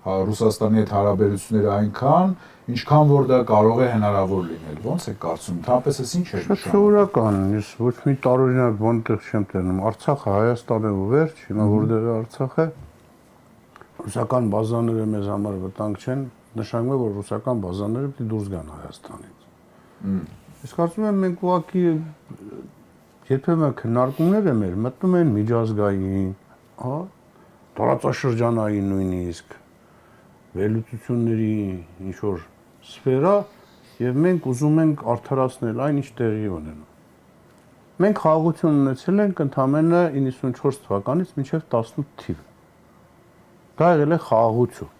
Ռուսաստանի հետ հարաբերությունները այնքան, ինչքան որ դա կարող է հնարավոր լինել։ Ոնց եք կարծում, թափես էս ինչ է նշանակում։ Շատ սովորական, ես ոչ մի տարօրինակ բան տեղ չեմ տենում։ Արցախը Հայաստանը ու վերջ, հիմա որտեղ է Արցախը։ Ռուսական բազաները մեզ համար վտանգ չեն, նշանակում է, որ ռուսական բազաները պետք է դուրս գան Հայաստանից։ Ես կարծում եմ մենք ուղղակի երբեմն քննարկումները մեր մտնում են միջազգային, հա, տարածաշրջանային նույնիսկ վերլուծությունների ինչ որ սֆերա եւ մենք ուզում ենք արդարացնել այն ինչ տեղի ունենում։ Մենք խաղաղություն ունեցել ենք ընդամենը 94 թվականից մինչև 18 թիվ։ Դա եղել է խաղաղություն։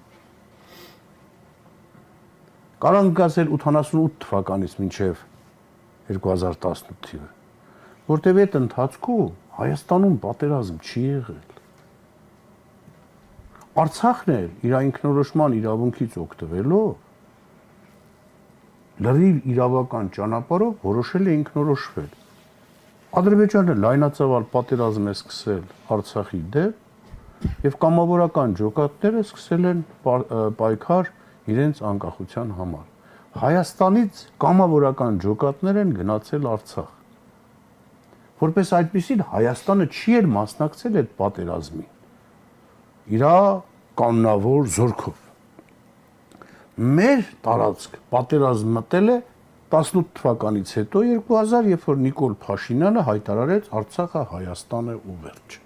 Կարող ենք ասել 88 թվականից մինչև 2018 թիվը, որտեղ այդ ընթացքում Հայաստանում պատերազմ չի եղել։ Արցախն էլ իր ինքնորոշման իրավունքից օգտվելով լրիվ իրավական ճանապարհով որոշել է ինքնորոշվել։ Ադրբեջանը լայնածավալ պատերազմ է սկսել Արցախի դեմ եւ կամավորական ջոկատները սկսել են պայքար իրենց անկախության համար։ Հայաստանից կամավորական ջոկատներ են գնացել Արցախ։ Որպես այդպեսին Հայաստանը չի էլ մասնակցել այդ պատերազմին։ Իրա կանոնավոր զորքով։ Մեր տարածք պատերազմ մտել է 18 թվականից հետո 2000, երբ որ Նիկոլ Փաշինյանը հայտարարեց Արցախը Հայաստան է ու վերջ։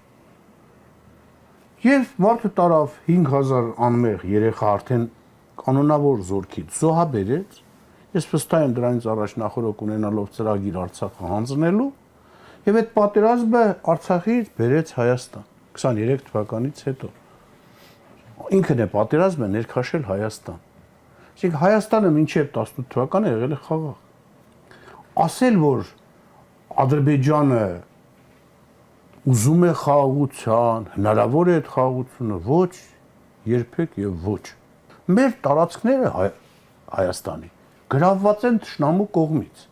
Եվ մարդը տարավ 5000 անմեղ երեխա արդեն կանոնավոր զորքից զոհաբերեց, ես վստահ եմ դրանից առաջ նախորդ ունենալով ծրագիր Արցախը հանձնելու, եւ այդ պատերազմը Արցախից բերեց Հայաստան 23 թվականից հետո։ Ինքն է պատերազմը ներքաշել Հայաստան։ Իսկ Հայաստանը մինչև 18 թվականը եղել է խաղաղ։ Ասել, որ Ադրբեջանը ուզում է խաղաղության, հնարավոր է այդ խաղաղությունը, ոչ, երբեք եւ ոչ։ Մեր տարածքները Հայաստանի գրավված են թշնամու կողմից։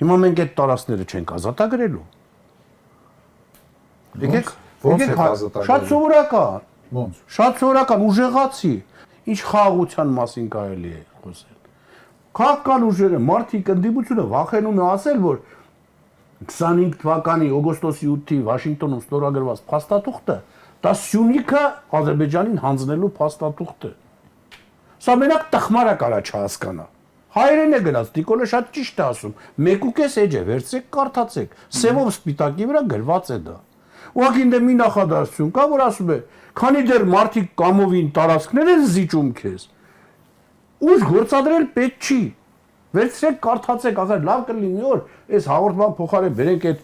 Հիմա մենք այդ տարածքները չենք ազատագրելու։ Եկեք շատ սովորական։ Ոնց։ Շատ սովորական ուժեղացի։ Ինչ խաղաղության մասին կարելի է խոսել։ Քաղաքական ուժերը մարդիկ ընդդիմությունը վախենում է ասել, որ 25 թվականի օգոստոսի 8-ի Վաշինգտոնում ստորագրված փաստաթուղթը դա Սյունիքը Ադրբեջանին հանձնելու փաստաթուղթ է։ Սա մենակ տխմարը կարա չհասկանա։ Հայերեն է գնաց, Նիկոլը շատ ճիշտ է ասում։ 1.5 էջ է, վերցրեք, կարդացեք։ Սևով սպիտակի վրա գրված է դա։ Ուղղակի դե մի նախադասություն կա, որ ասում է, քանի դեռ մարդիկ կամովին տարածքներ են զիջում քեզ, ուժ գործադրել պետք չի։ Վերցրեք, կարդացեք, ասել լավ կլինի մի օր, այս հաղորդման փոխարեն բերեք այդ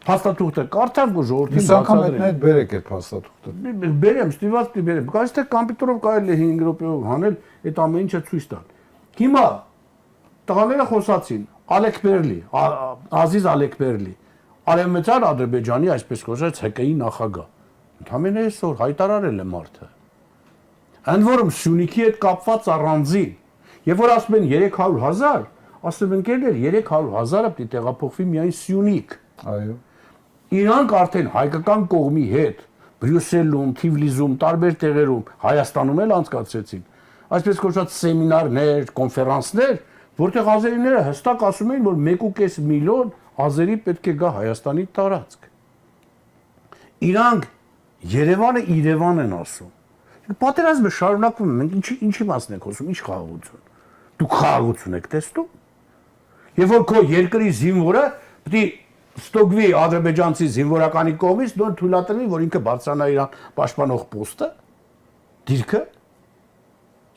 փաստաթուղթը, կարդանք ու ժողովրդին բացատրենք։ Այդ բերեք այդ փաստաթուղթը։ Բերեմ, ստիված բերեմ։ Բայց թե կոմպյուտերով կարելի է 5 րոպեով հանել, այդ ամեն ինչը ցույց տալ։ Հիմա տղաները խոսացին, Ալեքբերլի, Ազիզ Ալեքբերլի, Արևմտյան Ադրբեջանի, այսպես կոչված ՀԿ-ի նախագահ։ Ընդհանրապես այսօր հայտարարել է մարդը։ Ընդ որում Սյունիքի հետ կապված առանձին, երբ որ ասում են 300,000, ասում են ընկերներ 300,000-ը պիտի տեղափոխվի միայն Սյունիք։ Այո։ Իրանք արդեն հայկական կողմի հետ Բրյուսելում, Թիֆլիսում, տարբեր տեղերում, Հայաստանում էլ անցկացրեցին։ Այսպես կոչված սեմինարներ, կոնֆերանսներ, որտեղ ազերիները հստակ ասում էին, որ 1.5 միլիոն ազերի պետք է գա Հայաստանի տարածք։ Իրանք Երևանը Իրևան են ասում։ Պատերազմը շարունակվում է, մենք ինչի մասն ենք խոսում, ինչ խաղաղություն։ Դուք խաղաղություն եք տեսնում։ Եվ որ քո երկրի զինվորը պիտի ստոգվի ադրբեջանցի զինվորականի կողմից, դու թույլատրվի, որ ինքը բարձրանա իրան պաշտպանող պոստը, դիրքը։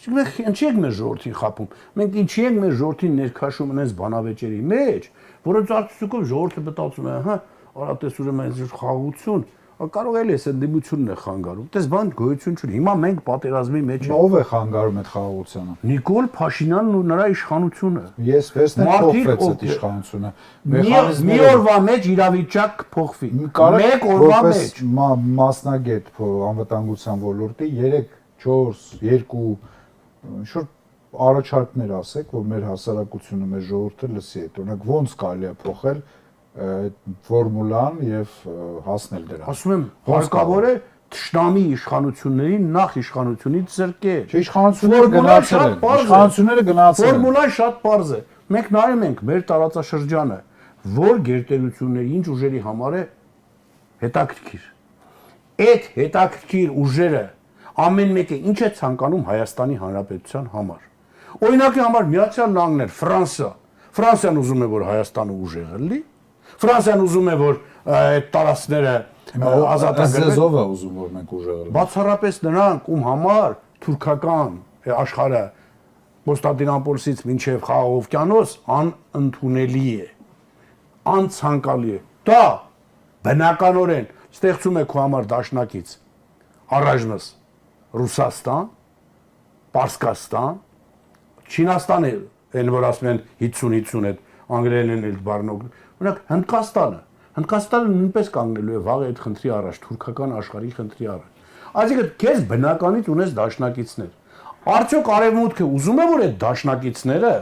Մենք ինչի ենք մեր ժողովրդին խափում։ Մենք ինչի ենք մեր ժողովրդին ներքաշում այնպես բանավեճերի մեջ, որոնց արդյունքում ժողովուրդը մտածում է, հա, արա տես ուրեմն այս խաղաղություն, կարող է այս ընդդիմությունն է խանգարում։ Դες բան գոյություն չունի։ Հիմա մենք պատերազմի մեջ ենք։ Ո՞վ է խանգարում այդ խաղաղությանը։ Նիկոլ Փաշինյանն ու նրա իշխանությունը։ Ես վերցնեմ փոխվեց այդ իշխանությունը։ Մի օրվա մեջ իրավիճակ կփոխվի։ Մեկ օրվա մեջ մասնագետ անվտանգության ոլորտի 3-4 2 ինչ-որ առաջարկներ ասեք, որ մեր հասարակությունը, մեր ժողովուրդը լսի այդ։ Օրինակ ո՞նց կարելի է փոխել այդ ֆորմուլան եւ հասնել դրան։ Ասում եմ, հարկավոր է թշնամի իշխանություններին նախ իշխանությունից զրկել։ Չէ, իշխանությունները գնացել են։ Իշխանությունները գնացել են։ Ֆորմուլան շատ պարզ է։ Մենք նայում ենք մեր տարածաշրջանը, որ գերտերությունների ինչ ուժերի համար է հետաքրքիր։ Այդ հետաքրքիր ուժերը ամեն մեկը ինչ է ցանկանում Հայաստանի Հանրապետության համար։ Օրինակի համար Միացյալ Նահանգներ, Ֆրանսիան ուզում է, որ Հայաստանը ուժեղ լինի, Ֆրանսիան ուզում է, որ այդ տարածքները ազատագրվեն։ Ով է ուզում, որ մենք ուժեղ լինենք։ Բացառապես նրանք, ում համար թուրքական աշխարհը Կոստանդինոպոլսից մինչև Խաղաղ օվկիանոս անընդունելի է, անցանկալի է։ Դա բնականորեն ստեղծում է քո համար դաշնակից առայժմս Ռուսաստան, Պարսկաստան, Չինաստանը, այն որ ասում են 50-50 այդ անգլերենն էլ բառնոք, օրինակ Հնդկաստանը նույնպես կանգնելու է վաղ այդ խնդրի առաջ, թուրքական աշխարհի խնդրի առաջ։ Այսինքն քեզ բնականից ունես դաշնակիցներ։ Արդյոք արևմուտքը ուզում է որ այդ դաշնակիցները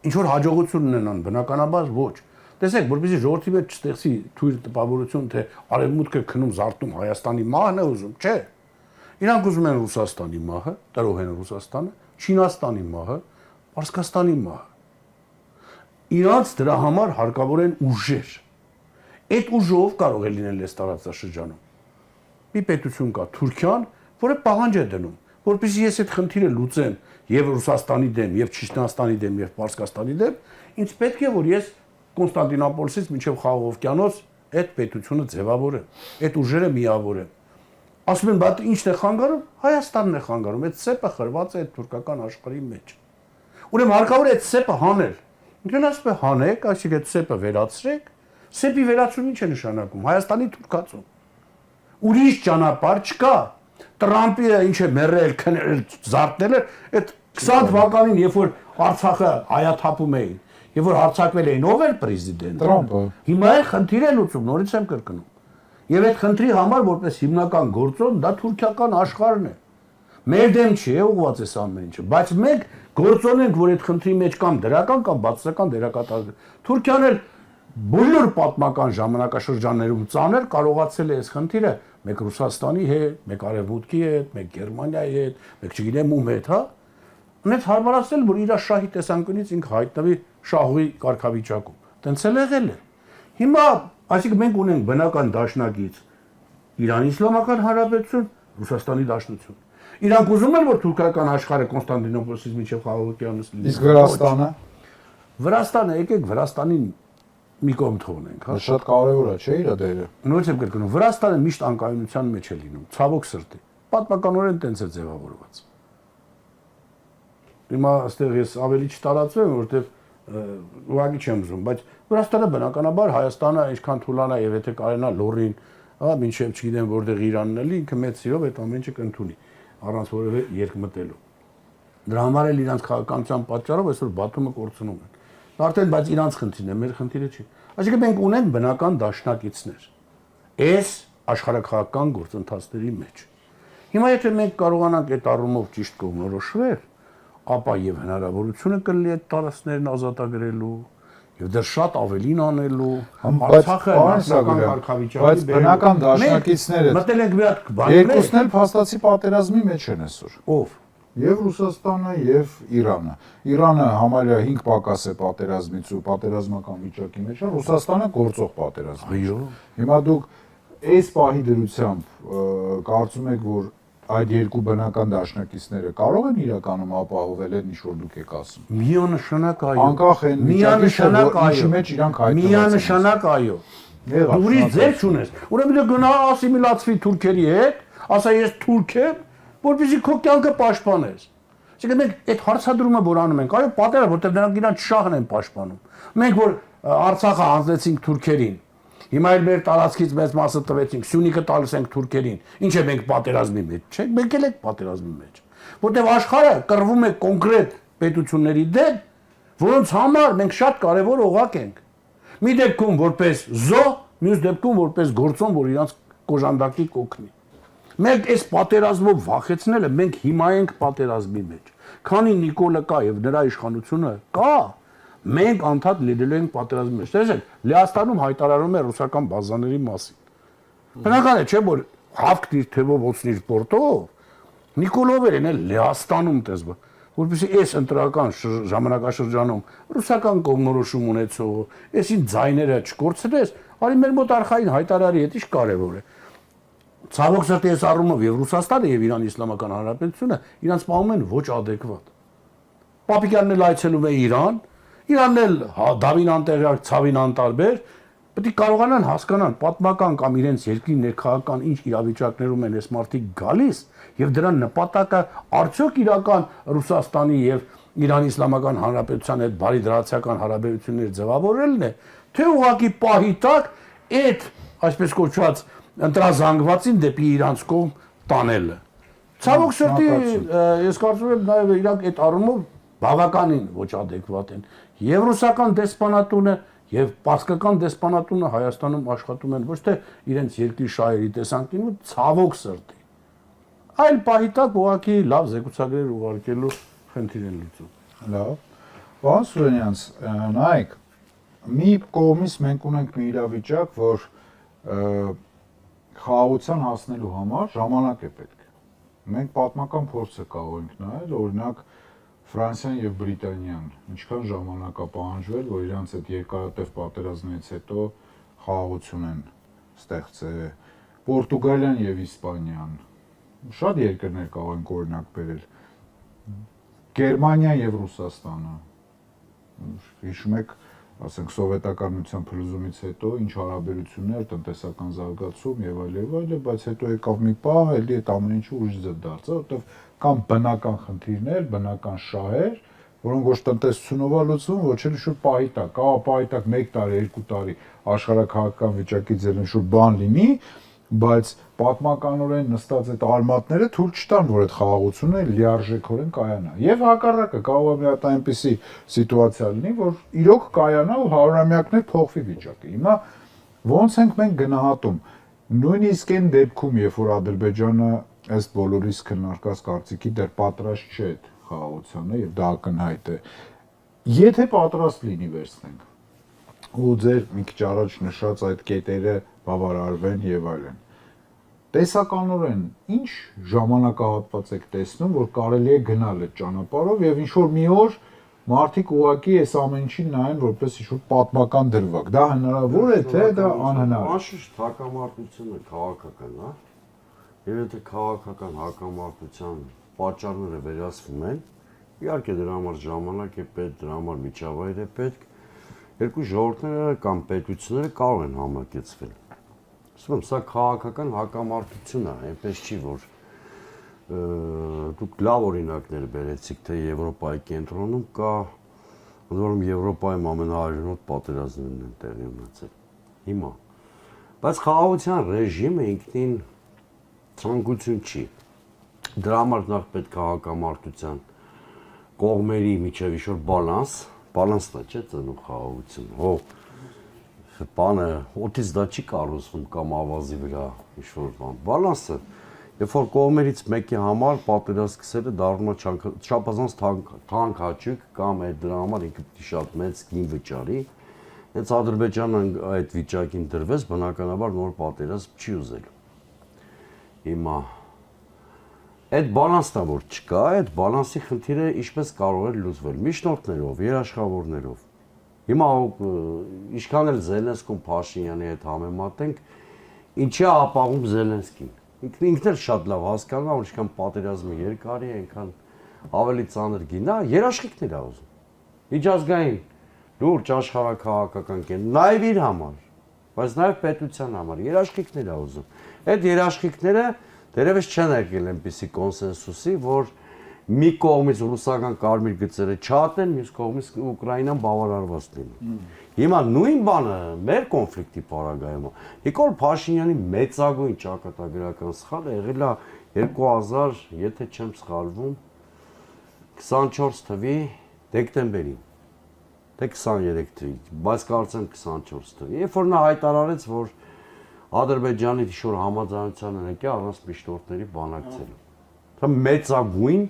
ինչ որ հաջողություն ունենան, բնականաբար ոչ։ Տեսեք, որպեսզի ժողովրդի մեջ չստեղծի թույլ տպավորություն, թե արևմուտքը քնում զարտում Հայաստանի մահն է ուզում, չէ։ Իրանք ուզում են Ռուսաստանի մահը, տրող են Ռուսաստանը, Չինաստանի մահը, Պարսկաստանի մահը։ Իրանց դրա համար հարկավոր են ուժեր։ Այդ ուժով կարող է լինել այս տարածաշրջանում։ Մի պետություն կա Թուրքիան, որը պահանջ է դնում, որպեսզի ես այդ խնդիրը լուծեմ եւ Ռուսաստանի դեմ, եւ Չիչնաստանի դեմ, եւ Պարսկաստանի դեմ, ինձ պետք է որ ես Կոնստանտինոպոլսից մինչև Խաղաղ օվկիանոս այդ պետությունը ձևավորեմ, այդ ուժերը միավորեմ։ Ասում են, բայց ի՞նչն է խանգարում։ Հայաստանն է խանգարում, այդ սեպը խրված է այդ թուրքական աշխարհի մեջ։ Ուրեմն հարկավոր է այդ սեպը հանել։ Ինքն ասում է հանեք, այսինքն այդ սեպը վերացրեք։ Սեպի վերացումը ինչ է նշանակում։ Հայաստանի թուրքացում։ Ուրիշ ճանապարհ չկա։ Տրամպը ինչ է մեռել, քնել, զարթնել, այդ 20 թվականին, երբ որ Արցախը հայաթափում էին, երբ որ հարձակվել էին, ով էր պրեզիդենտ։ Տրամպը։ Հիմա է խնդիր է լուծում, նորից եմ կրկնում։ Եվ այդ խնդրի համար որպես հիմնական գործոն դա թուրքիական աշխարհն է։ Մեր դեմ չի ուղղված այս ամեն ինչը, բայց մենք գործոն ենք, որ այդ խնդրի մեջ կամ դրական կամ բացասական դերակատարություն։ Թուրքիան էլ բոլոր պատմական ժամանակաշրջաններում ծանր կարողացել է այս խնդիրը մեկ Ռուսաստանի հետ, մեկ Արևմուտքի հետ, մեկ Գերմանիայի հետ, մեկ չգիտեմ ում հետ, հա։ Ունեց հարմարացել, որ իր շահի տեսանկյունից ինքը հայտնվի շահի կարգավիճակում։ Տենց էլ եղել է։ Հիմա, այսինքն մենք ունենք բնական դաշնակից Իրանի Իսլամական Հանրապետություն, Ռուսաստանի Դաշնություն։ Իրանք ուզում են որ թուրքական աշխարհը Կոնստանտինոպոլսից մինչև Խաղաղ օվկիանոս լինի։ Իսկ Վրաստանը Վրաստանը, եկեք Վրաստանին մի կողմ թողնենք, հա։ շատ կարևոր է, չէ՞ իր դերը։ Նույնիսկ եմ կրկնում, Վրաստանը միշտ անկայունության մեջ է լինում, ցավոք սրտի։ Պատմականորեն տենց է ձևավորված։ Հիմա այստեղ ես ավելի չտարածվեմ, որովհետև ուղղակի չեմ ուզում, բայց Վրաստանը բնականաբար Հայաստանը ինչքան թուլանա եւ եթե կարենա լորին, հա, մինչև չգիտեմ որտեղ Իրանն էլի, ինքը մեծ սիրով այդ ամեն ինչը կընդունի, առանց որևէ երկմտելու։ Դրա համար էլ իրանց քաղաքականության պատճառով այսօր Բաթումը կորցնում են։ Արդեն բայց իրանց խնդիրն է, մեր խնդիրը չի։ Այսինքն մենք ունենք բնական դաշնակիցներ այս աշխարհակաղակական գործընթացների մեջ։ Հիմա եթե մենք կարողանանք այդ առումով ճիշտ կողմնորոշվել, ապա եւ հնարավորությունը կլինի այդ տարածքներն ազատագրելու եւ դեռ շատ ավելին անելու, Արցախը նախնական կարգավիճակի բայց բնական դաշնակիցները մտել ենք մի հատ բան։ երկուսն էլ փաստացի պատերազմի մեջ են այսօր։ Ով։ Եվ Ռուսաստանը եւ Իրանը։ Իրանը համարյա 5 պակաս է պատերազմից ու պատերազմական վիճակի մեջ է, Ռուսաստանը գործող պատերազմի։ Այո։ Հիմա դուք այս պահի դրությամբ կարծում եք, որ այդ երկու բնական դաշնակիցները կարող են իրականում ապահովել այն ինչ որ դուք եք ասում։ Միանշանակ այո։ Անկախ են միանշանակ ինչի մեջ իրանք հայտնված են։ Միանշանակ այո։ Ուրիշ ձեր չունես։ Ուրեմն դու գնա ասիմիլացվի թուրքերի հետ, ասա ես թուրք եմ, որպեսզի քո կյանքը պաշտպանես։ Այսինքն մենք այդ հարցադրումը որ անում ենք, այո, պատերը, որտեղ նրանք իրանց շահն են պաշտպանում։ Մենք որ Արցախը հանձնեցինք թուրքերին, հիմա էլ մեր տարածքից մեծ մասը տվեցինք, Սյունիքը տալիս ենք թուրքերին։ Ինչ է մենք պատերազմի մեջ, չէ՞, մենք էլ ենք պատերազմի մեջ։ Որտեղ աշխարհը կռվում է կոնկրետ պետությունների դեմ, որոնց համար մենք շատ կարևոր օղակ ենք։ Մի դեպքում որպես զո, մյուս դեպքում որպես գործոն, որ իրանց կոժանդակի կօգնի։ Մենք այս պատերազմով վախեցնելը մենք հիմա ենք պատերազմի մեջ։ Քանի Նիկոլը կա եւ նրա իշխանությունը կա, մենք անդադ լինելու ենք պատերազմի մեջ։ Տեսեք, Լեհաստանում հայտարարում է ռուսական բազաների մասին։ Բնական է, չէ՞ որ հավք դիր թեվով ոցնիր պորտով, Նիկոլով էր էլ Լեհաստանում տեսա, որպեսզի այս ընտրական ժամանակաշրջանում ռուսական կողմնորոշում ունեցող, այսին ձայները չկորցնես, արի մեր մոտ արխային հայտարարի հետ ինչ կարևոր է։ Ցավոք սրտի այս առումով եւ Ռուսաստանը եւ Իրանի Իսլամական Հանրապետությունը իրանց պահում են ոչ adekvat։ Պապիկյանն էլ այցելում է Իրան, Իրանն էլ դավին անտեղյակ, ցավին անտարբեր, պետք է կարողանան հասկանալ պատմական կամ իրենց երկրի ներքաղաքական ինչ իրավիճակներում են այս մարդիկ գալիս եւ դրա նպատակը արդյոք իրական Ռուսաստանի եւ Իրանի Իսլամական Հանրապետության հետ բարի դրացիական հարաբերություններ ձևավորելն է, թե ուղղակի պահի տակ այդ այսպես կոչված ընտրազանգվածին դեպի իրանց կողմ տանելը։ Ցավոք սրտի ես կարծում եմ նաև իրանք այդ առումով բավականին ոչ adekvat են։ Եվ ռուսական դեսպանատունը, Եվ պարսկական դեսպանատունը Հայաստանում աշխատում են ոչ թե իրենց երկրի շահերի տեսանկյունից, ցավոք սրտի, այլ պահիտակ ուղղակի լավ զեկուցագրեր ուղարկելու խնդիր են լուծում։ Լավ։ Պարոն Սուրենյանց, նայեք, մի կողմից մենք ունենք մի իրավիճակ, որ խաղաղության հասնելու համար ժամանակ է պետք։ Մենք պատմական փորձը կարող ենք նայել, օրինակ Ֆրանսիան եւ Բրիտանիան ինչքան ժամանակ է պահանջվել, որ իրանց այդ երկարատև պատերազմներից հետո խաղաղություն են ստեղծել։ Պորտուգալիան եւ Իսպանիան, շատ երկրներ կարող ենք օրինակ բերել։ Գերմանիան եւ Ռուսաստանը։ Հիշում եք, ասենք սովետական միության փլուզումից հետո ինչ հարաբերություններ, տնտեսական զարգացում եւ այլ, բայց հետո եկավ մի պահ, էլի այդ ամեն ինչը ուրիշ ձև դարձավ, որովհետեւ կան բնական խնդիրներ, բնական շահեր, որոնք ոչ տնտեսությունով է լուծվում, ոչ էլ շուտ պահիտակ, պահիտակ 1 տարի, 2 տարի աշխարհակահաղական վիճակից ելն շուտ բան լինի, բայց պատմականորեն նստած այդ արմատները թույլ չտան, որ այդ խաղաղությունը լիարժեքորեն կայանա։ Եվ հակառակը կարող է մի հատ այնպիսի սիտուացիա լինի, որ իրոք կայանա ու հարյուրամյակներ փոխվի վիճակը։ Հիմա ո՞նց ենք մենք գնահատում։ Նույնիսկ այն դեպքում, երբ որ Ադրբեջանը ըստ բոլորիս քննարկած կարծիքի դեռ պատրաստ չէ այդ խաղաղությանը եւ դա ակնհայտ է։ Եթե պատրաստ լինի վերցնենք ու ձեր մի քիչ առաջ նշած այդ կետերը բավարարվեն եւ այլն։ Տեսականորեն ինչ ժամանակահատված եք տեսնում, որ կարելի է գնալ այդ ճանապարհով եւ ինչ որ մի օր մարդիկ ուղակի այս ամեն ինչին նայեն որպես ինչ-որ պատմական դրվագ։ Դա հնարավոր է թե դա անհնար։ Անշուշտ հակամարտությունը քաղաքական է։ Եվ եթե քաղաքական հակամարտության պատճառները վերացվում են, իհարկե դրա համար ժամանակ է պետք, դրա համար միջավայր է պետք, երկու ժողովուրդները կամ պետությունները կարող են համակեցվել։ Ասում եմ, սա քաղաքական հակամարտություն է, այնպես չի, որ դուք լավ օրինակներ բերեցիք, թե Եվրոպայի կենտրոնում կա, ընդ որում Եվրոպայում ամենահարյունոտ պատերազմներն են տեղի ունեցել։ Հիմա, բայց խաղաղության ռեժիմը ինքնին ցանկություն չի։ Դրա համար նախ պետք է հակամարտության կողմերի միջև ինչ-որ բալանսն է, չէ՞, ծնում խաղաղությունը։ Բանը օդից դա չի կառուցվում կամ ավազի վրա ինչ-որ բան։ Բալանսը, երբ որ կողմերից մեկի համար պատերազմ սկսելը դառնում է չափազանց թանկ հաճույք կամ այդ դրա համար ինքը պիտի շատ մեծ գին վճարի։ Հենց Ադրբեջանը այդ վիճակին դրվեց, բնականաբար նոր պատերազմ չի ուզել։ Հիմա այդ բալանսն է որ չկա, այդ բալանսի խնդիրը ինչպես կարող է լուծվել՝ միջնորդներով, երաշխավորներով։ Հիմա ինչքան էլ Զելենսկուն Փաշինյանի հետ համեմատենք, ինչի է ապահում Զելենսկին։ Ինքն էլ շատ լավ հասկանում է, որ ինչքան պատերազմը երկար է, այնքան ավելի ծանր գինա, երաշխիքներ է ուզում։ Միջազգային լուրջ աշխարհակահաղական կեն, նաև իր համար, բայց նաև պետության համար երաշխիքներ է ուզում։ Այդ երաշխիքները դերևս չեն եկել այնպիսի կոնսենսուսի, որ մի կողմից ռուսական կարմիր գծերը չհատեն, մյուս կողմից Ուկրաինան բավարարված լինի։ Հիմա նույն բանը մեր կոնֆլիկտի պարագայում է։ Նիկոլ Փաշինյանի մեծագույն ճակատագրական սխալը եղել է 2000, եթե չեմ սխալվում, 24 թվականի դեկտեմբերին, թե 23 թվականի, բայց կարծեմ 24 թվականի։ Երբ որ նա հայտարարեց, որ Ադրբեջանի ինչ-որ համաձայնության են եկել առանց միջնորդների բանակցելու։ Դա մեծագույն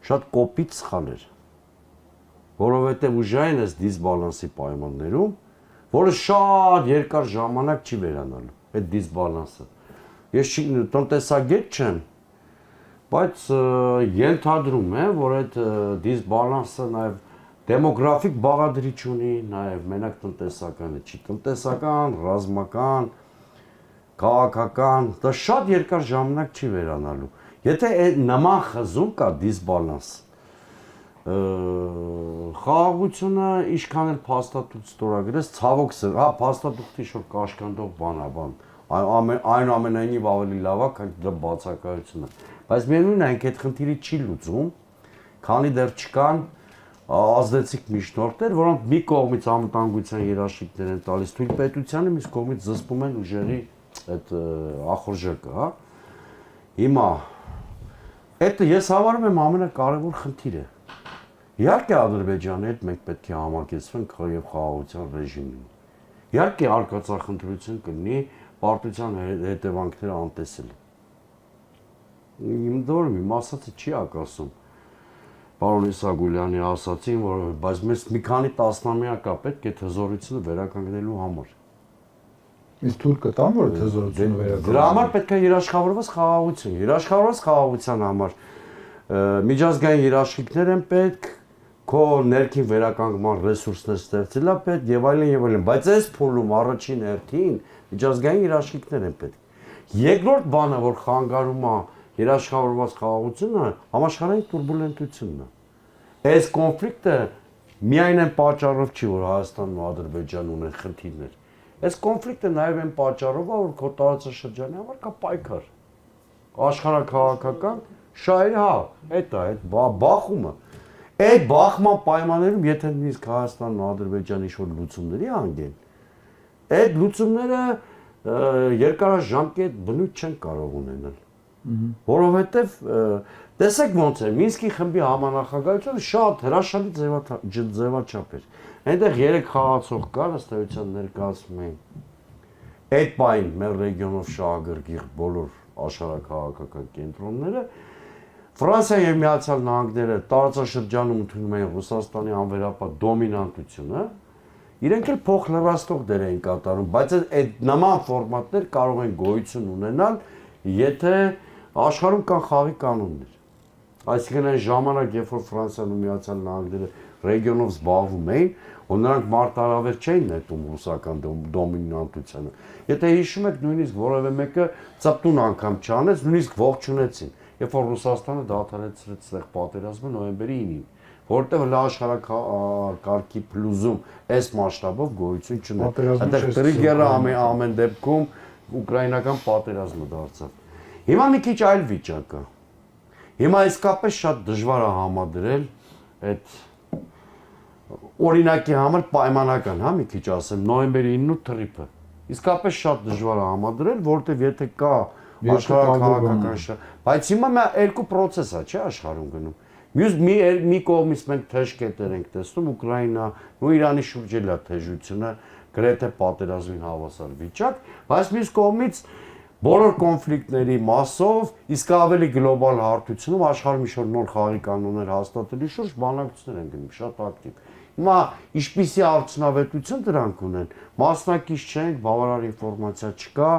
շատ կոպիտ սխալ էր, որովհետև ուժային այս դիսբալանսի պայմաններում, որը շատ երկար ժամանակ չի վերանալու, այդ դիսբալանսը։ Ես տնտեսագետ չեմ, բայց ենթադրում եմ, որ այդ դիսբալանսը նաև դեմոգրաֆիկ բաղադրիչ ունի, նաև մենակ տնտեսականը չի, տնտեսական, ռազմական, քաղաքական, դա շատ երկար ժամանակ չի վերանալու։ Եթե նման խզում կա դիսբալանս, խաղաղությունը ինչքան էլ փաստաթուղթ ստորագրես, ցավոք սր, փաստաթուղթի շուտ կաշկանդող բան է, այնուամենայնիվ ավելի լավ է, քան դրա բացակայությունը։ Բայց միևնույն է, այնք այդ խնդիրը չի լուծում, քանի դեռ չկան ազդեցիկ միջնորդներ, որոնք մի կողմից անվտանգության երաշխիքներ են տալիս թույլ պետությանը, մյուս կողմից զսպում են ուժերի այդ ախորժակը, հա։ Հիմա այդ ես համարում եմ ամենակարևոր խնդիրը։ Իհարկե Ադրբեջանի հետ մենք պետք է համակերպվենք եւ խաղաղության ռեժիմին։ Իհարկե արկածախնդրություն կլինի պարտության հետևանքները անտեսել։ Իմ դորը իմ ասածը չի ակասում։ Պարոն Իսագուլյանի ասացին, որ բայց մեզ մի քանի տասնամյակա պետք է թզորությունը վերականգնելու համար։ Իսկ թույլ կտան, որ թզորությունը վերականգնվի։ Դրա համար պետք է երաշխավորված խաղաղություն։ Երաշխավորված խաղաղության համար միջազգային երաշխիքներ են պետք, քո ներքին վերականգնման ռեսուրսներ ստեղծել է պետք եւ այլն, բայց այս փուլում առաջին հերթին միջազգային երաշխիքներ են պետք։ Երկրորդ բանը, որ խանգարում է երաշխավորված խաղաղությունը, համաշխարհային турբուլենտությունն է։ Այս կոնֆլիկտը միայն այն պատճառով չի, որ Հայաստանն ու Ադրբեջանն ունեն խնդիրներ։ Այս կոնֆլիկտը նաև այն պատճառով է, որ քո տարածաշրջանի համար կա պայքար։ Աշխարհաքաղաքական շահերի, այդ բախումը։ Այդ բախման պայմաններում, եթե նույնիսկ Հայաստանն ու Ադրբեջանը ինչ-որ լուծումների հանգեն, այդ լուծումները երկարաժամկետ բնույթ չեն կարող ունենալ։ Որովհետև տեսեք ոնց է, Մինսկի խմբի համանախագահությունը շատ հրաշալի ձևաչափ էր։ Այնտեղ 3 խաղացող կար, ըստ էության ներկայացնում էին։ Այդ պայն մեր ռեգիոնով շահագրգիռ բոլոր աշխարհաքաղաքական կենտրոնները Ֆրանսիա եւ Միացյալ Նահանգները տարածաշրջանում ընդունում էին Ռուսաստանի անվերապահ դոմինանտությունը, իրենք էլ փոխլրաստող դեր էին կատարում, բայց այդ նման ֆորմատներ կարող են գոյություն ունենալ, եթե աշխարհում կան խաղի կանոններ։ Այսինքն այն ժամանակ, երբ որ Ֆրանսիան ու Միացյալ Նահանգները ռեգիոնով զբաղվում էին, ու նրանք մարտահրավեր չէին նետում ռուսական դոմինանտությանը։ Եթե հիշում եք, նույնիսկ որևէ մեկը ծպտուն անգամ չանեց, նույնիսկ ողջունեցին, երբ որ Ռուսաստանը դադարեցրեց այդտեղ պատերազմը նոյեմբերի 9-ին, որտեղ հլա աշխարհակարգի փլուզում այս մասշտաբով գոյություն չուներ։ Այդտեղ տրիգերը ամեն դեպքում ուկրաինական պատերազմը դարձավ։ Հիմա մի քիչ այլ վիճակ է։ Հիմա իսկապես շատ դժվար է համադրել այդ օրինակի համար պայմանական, մի քիչ ասեմ, նոյեմբերի 9-ը թրիփը։ Իսկապես շատ դժվար է համադրել, որտեղ եթե կա աշխարհակաղակական շահ, բայց հիմա մի երկու process է, չէ, աշխարհում գնում։ Մի կողմից մենք թեժ կետեր ենք տեսնում Ուկրաինա ու Իրանի շուրջ էլ է թեժությունը, գրեթե պատերազմին հավասար վիճակ, բայց մյուս կողմից բոլոր կոնֆլիկտների մասով իսկ ավելի գլոբալ հարթությունում աշխարհում ինչ-որ նոր խաղի կանոններ հաստատելու շուրջ բանակցություններ են գնում, շատ ակտիվ։ Հիմա ինչպիսի արդյունավետություն դրանք ունեն, մասնակից չենք, բավարար ինֆորմացիա չկա,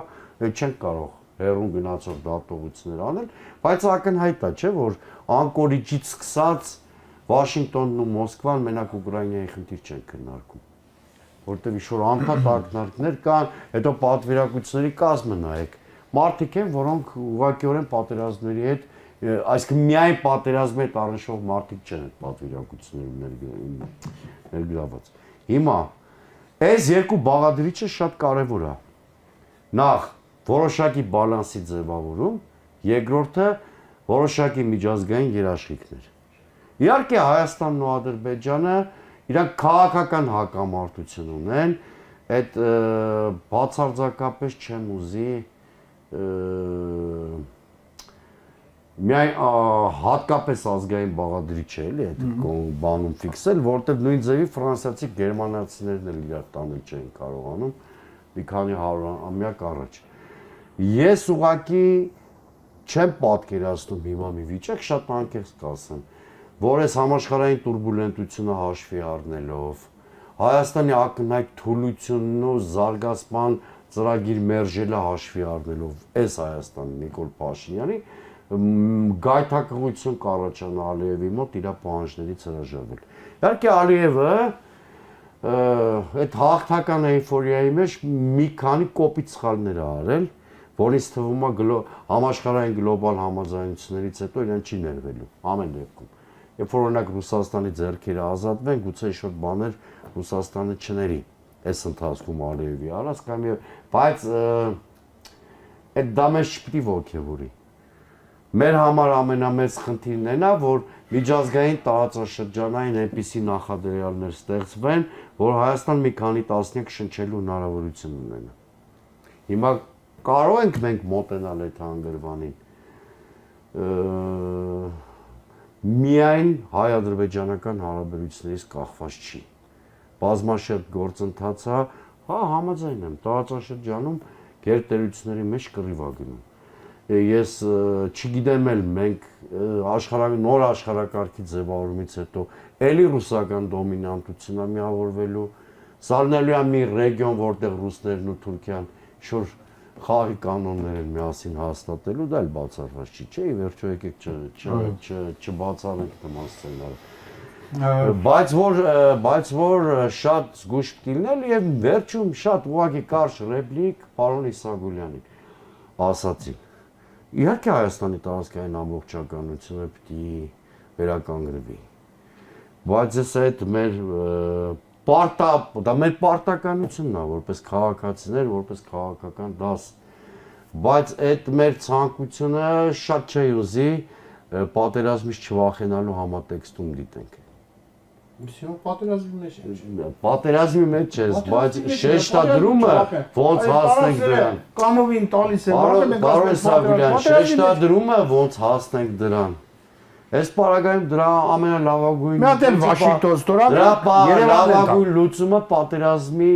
չենք կարող հեռուն գնացող դատողություններ անել, բայց ակնհայտ է, չէ, որ Անկորիջից սկսած Վաշինգտոնն ու Մոսկվան մենակ Ուկրաինայի խնդիր չեն քննարկում, որտեղ ինչ-որ անդադ ակնարկներ կան, հետո պատվիրակությունների կազմը նայեք, մարդիկ են, որոնք ուղղակիորեն պատերազմների հետ, այսինքն միայն պատերազմի հետ առնչվող մարդիկ չեն այդ պատվիրակություններում ներգրաված։ Հիմա այս երկու բաղադրիչը շատ կարևոր է։ Նախ որոշակի բալանսի ձևավորում, երկրորդը որոշակի միջազգային երաշխիքներ։ Իհարկե Հայաստանն ու Ադրբեջանը իրանք քաղաքական հակամարտություն ունեն, այդ բացարձակապես չեմ ուզի միայն հատկապես ազգային բաղադրիչ է էլի այդ բանում ֆիքսել, որտեղ նույն ձևի ֆրանսիացի գերմանացիներն էլ իրար տանել չեն կարողանում մի քանի 100-ամյակ առաջ։ Ես ուղղակի չեմ պատկերացնում հիմա մի վիճակ, շատ անկեղծ կասեմ, որ այս համաշխարհային турբուլենտությունը հաշվի առնելով, Հայաստանի ակնհայտ թուլությունն ու զարգացման ծրագիր մերժելը հաշվի առնելով, այս Հայաստանի Նիկոլ Փաշինյանի գայթակղություն կառաջանա Ալիևի մոտ իր պահանջներից հրաժարվել։ Իհարկե Ալիևը այդ հաղթական էյֆորիայի մեջ մի քանի կոպիտ սխալներ է արել, որից թվում է համաշխարհային գլոբալ համաձայնություններից հետո իրեն չի ներվելու ամեն դեպքում։ Երբ որ օրինակ Ռուսաստանի ձեռքերը ազատվեն, գուցե ինչ-որ բաներ Ռուսաստանը չների այս ընթացքում Ալիևի արած կամ բայց այդ դա մեզ չպիտի ոգևորի։ Մեր համար ամենամեծ խնդիրն է նա, որ միջազգային տարածաշրջանային այնպիսի նախադրյալներ ստեղծվեն, որ Հայաստան մի քանի տասնյակ շնչելու հնարավորություն ունենա։ Հիմա կարող ենք մենք մոտենալ այդ հանգրվանին։ միայն հայ-ադրբեջանական հարաբերություններից կախված չի։ Բազմաշերտ գործընթաց է, հա, համաձայն եմ, տարածաշրջանում գերտերությունների մեջ կռիվ է գնում։ Ես չգիտեմ էլ մենք նոր աշխարհակարգի ձևավորումից հետո էլի ռուսական դոմինանտությունն է միավորվելու, սարնելու է մի ռեգիոն, որտեղ ռուսներն ու Թուրքիան շուտ խաղի կանոններ են միասին հաստատելու, դա էլ բացառված չի, չէ՞, ի վերջո եկեք չբացառենք նման սցենարը։ Բայց որ շատ զգույշ կլինել եւ վերջում շատ ուղղակի կարճ ռեպլիկ պարոն Իսագուլյանին ասացին։ Իհարկե Հայաստանի տարածքային ամբողջականությունը պիտի վերականգնվի։ Բայց ես այդ մեր մեր պարտականությունն է որպես քաղաքացիներ, որպես քաղաքական դաս։ Բայց այդ մեր ցանկությունը շատ չի ուզի պատերազմից չվախենալու համատեքստում դիտենք։ Միսիոն պատերազմի մեջ է։ Պատերազմի մեջ ես, բայց շեշտադրումը ոնց հասնենք դրան։ Կանովին տալիս է, Պարոն Սարգսյան, շեշտադրումը ոնց հասնենք դրան։ Այս պարագայում դրա ամենալավագույն մի հատ էլ Վաշինգտոն ստորան լավագույն լուծումը պատերազմի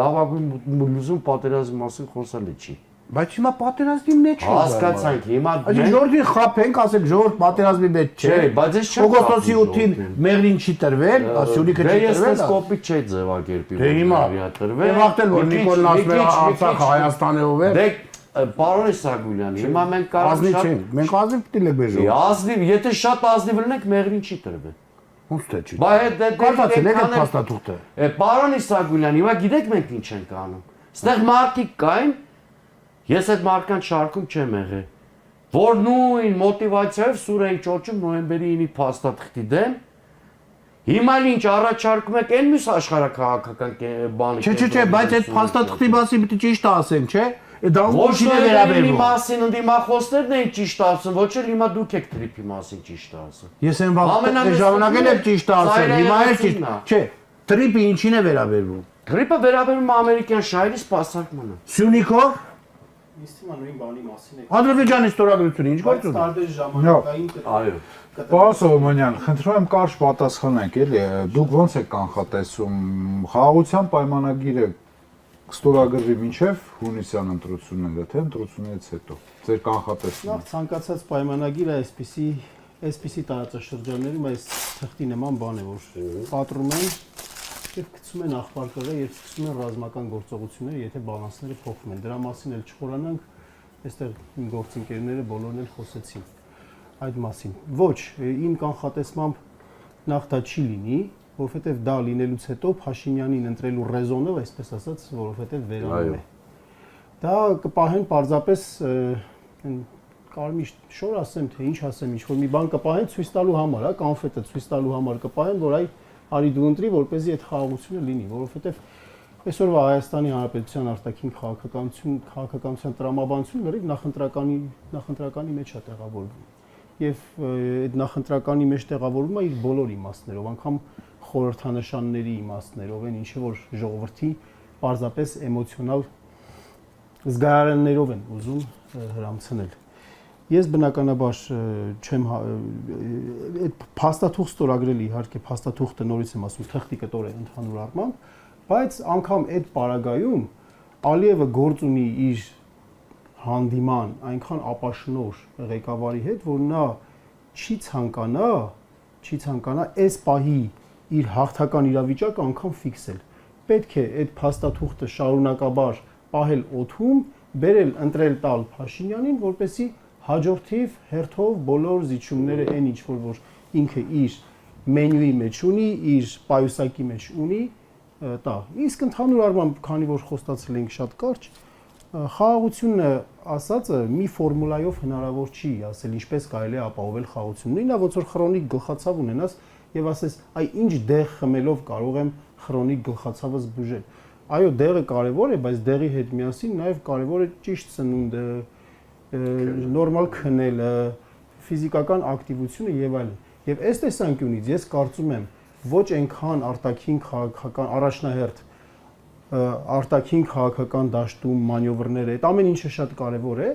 լավագույն լուծում պատերազմի մասին խոսալը չի։ Բայց հիմա պատերազմի մեջ է։ Հասկացանք, հիմա Այսինքն ժողովրդին խափենք, ասենք ժողովուրդ պատերազմի մեջ չէ։ բայց ես չեմ օգոստոսի 8-ին Մեղրին չի տրվել, Սյունիքը չի ես տրվել։ կոպիտ չէ ձևակերպի։ Դե հիմա տրվել։ վախտել որ Նիկոլն ասում է Արցախը Հայաստանի ով է։ Դե պարոն Իսագուլյան, հիմա մենք կարող Ազնիվ չենք, մենք ազնիվ պիտի լեգ բեժո։ Ազնիվ, եթե շատ ազնիվ լինենք, Մեղրին չի տրվել։ Ոնց թե չի։ Բայց այդ Կարծացել եք այդ փաստաթուղթը։ Պարոն Իսագուլյան, հիմա գիտեք մենք ինչ ենք անում։ Ստեղ մարդիկ կային, ես այդ մարդկանց շարքում չեմ եղել, որ նույն մոտիվացիայով սուր էին ճոճում նոյեմբերի 9-ի փաստաթղթի դեմ։ Հիմա ինչ առաջարկում եք այն մյուս աշխարհակաղակական բանը։ Չէ, բայց այդ փաստաթղթի մասին պիտի ճիշտ ասենք, չէ։ Դա Ոչ ոչինչ է թե վերաբերվում։ մասին ընդդիմախոսներն են ճիշտ ասում, ոչ էլ հիմա դուք եք տրիփի մասին ճիշտ ասում։ Ես այն ժամանակել եմ ճիշտ ասել, հիմա էլ ճիշտ։ Չէ, տրիպը ինչին է վերաբերվում։ Տրիփը վերաբերում է ամերիկյան շահերի սպասարկմանը։ Սյունիքով Ինձ թվում է նույն բանի մասին է։ Ադրբեջանի ստորագրությունը ինչ գործ ունի։ Տարբեր ժամանակային Այո։ Պարոն Սողոմոնյան, խնդրում եմ կարճ պատասխանենք, էլի, դուք ոնց եք կանխատեսում խաղաղության պայմանագիրը ստորագրվի մինչև հունիսյան ընտրությունները, թե ընտրություններից հետո։ Ձեր կանխատեսումը։ Նախ ցանկացած պայմանագիրը այսպիսի տարածաշրջաններում այս թղթի նման բան է, որ պատռում են եւ գցում են աղբարկները եւ սկսում են ռազմական գործողություններ, եթե բալանսները փոխվում են։ Դրա մասին էլ չխորանանք, այստեղ իմ գործընկերները բոլորն էլ խոսեցին այդ մասին։ Ոչ, իմ կանխատեսմամբ նախ դա չի լինի, որովհետեւ դա լինելուց հետո Փաշինյանին ընտրելու ռեզոնով, այսպես ասած, որովհետեւ վերանում է։ Դա կպահեն պարզապես կարմիր շոր ասեմ, թե ինչ ասեմ, ինչ որ մի բան կպահեն ցույց տալու համար, հա, կոնֆետը ցույց տալու համար կպահեն, որ այ արի դու ընտրի, որպեսզի այդ խաղաղությունը լինի, որովհետև այսօրվա Հայաստանի Հանրապետության արտաքին քաղաքականության տրամաբանությունը լրիվ նախընտրականի մեջ է տեղավորվում։ Եվ այդ նախընտրականի մեջ տեղավորվում է իր բոլոր իմաստներով, անգամ խորհրդանշանների իմաստներով են, ինչը որ ժողովրդի պարզապես էմոցիոնալ զգայարաններով են ուզում հրամցնել։ Ես բնականաբար չեմ այդ փաստաթուղթ ստորագրել իհարկե փաստաթուղթը նորից եմ ասում թղթի կտոր է ընդհանուր առմամբ, բայց անգամ այդ պարագայում Ալիևը գործ ունի իր հանդիման այնքան ապաշնոր ղեկավարի հետ, որ նա չի ցանկանա այս պահի իր հաղթական իրավիճակը անգամ ֆիքսել։ Պետք է այդ փաստաթուղթը շարունակաբար պահել օդում, բերել ընտրել տալ Փաշինյանին, որպեսզի հաջորդիվ հերթով բոլոր զիջումները այն ինչ որ ինքը իր մենյուի մեջ ունի, իր պայուսակի մեջ ունի, տա։ Իսկ ընդհանուր առմամբ, քանի որ խոստացել ենք շատ կարճ, խաղաղությունը ասածը մի ֆորմուլայով հնարավոր չի ասել, ինչպես կարելի է ապահովել խաղաղություն։ Նույնն է, ոնց որ քրոնիկ գլխացավ ունենաս եւ ասես, այ ինչ դեղ խմելով կարող եմ քրոնիկ գլխացավս բուժել։ Այո, դեղը կարևոր է, բայց դեղի հետ միասին նաեւ կարևոր է ճիշտ սնունդը, նորմալ քնելը, ֆիզիկական ակտիվությունը եւ այլն։ Եվ այս տեսանկյունից ես կարծում եմ, ոչ այնքան արտաքին քաղաքական առաջնահերթ արտաքին քաղաքական դաշտում մանևրները, այդ ամեն ինչը շատ կարևոր է,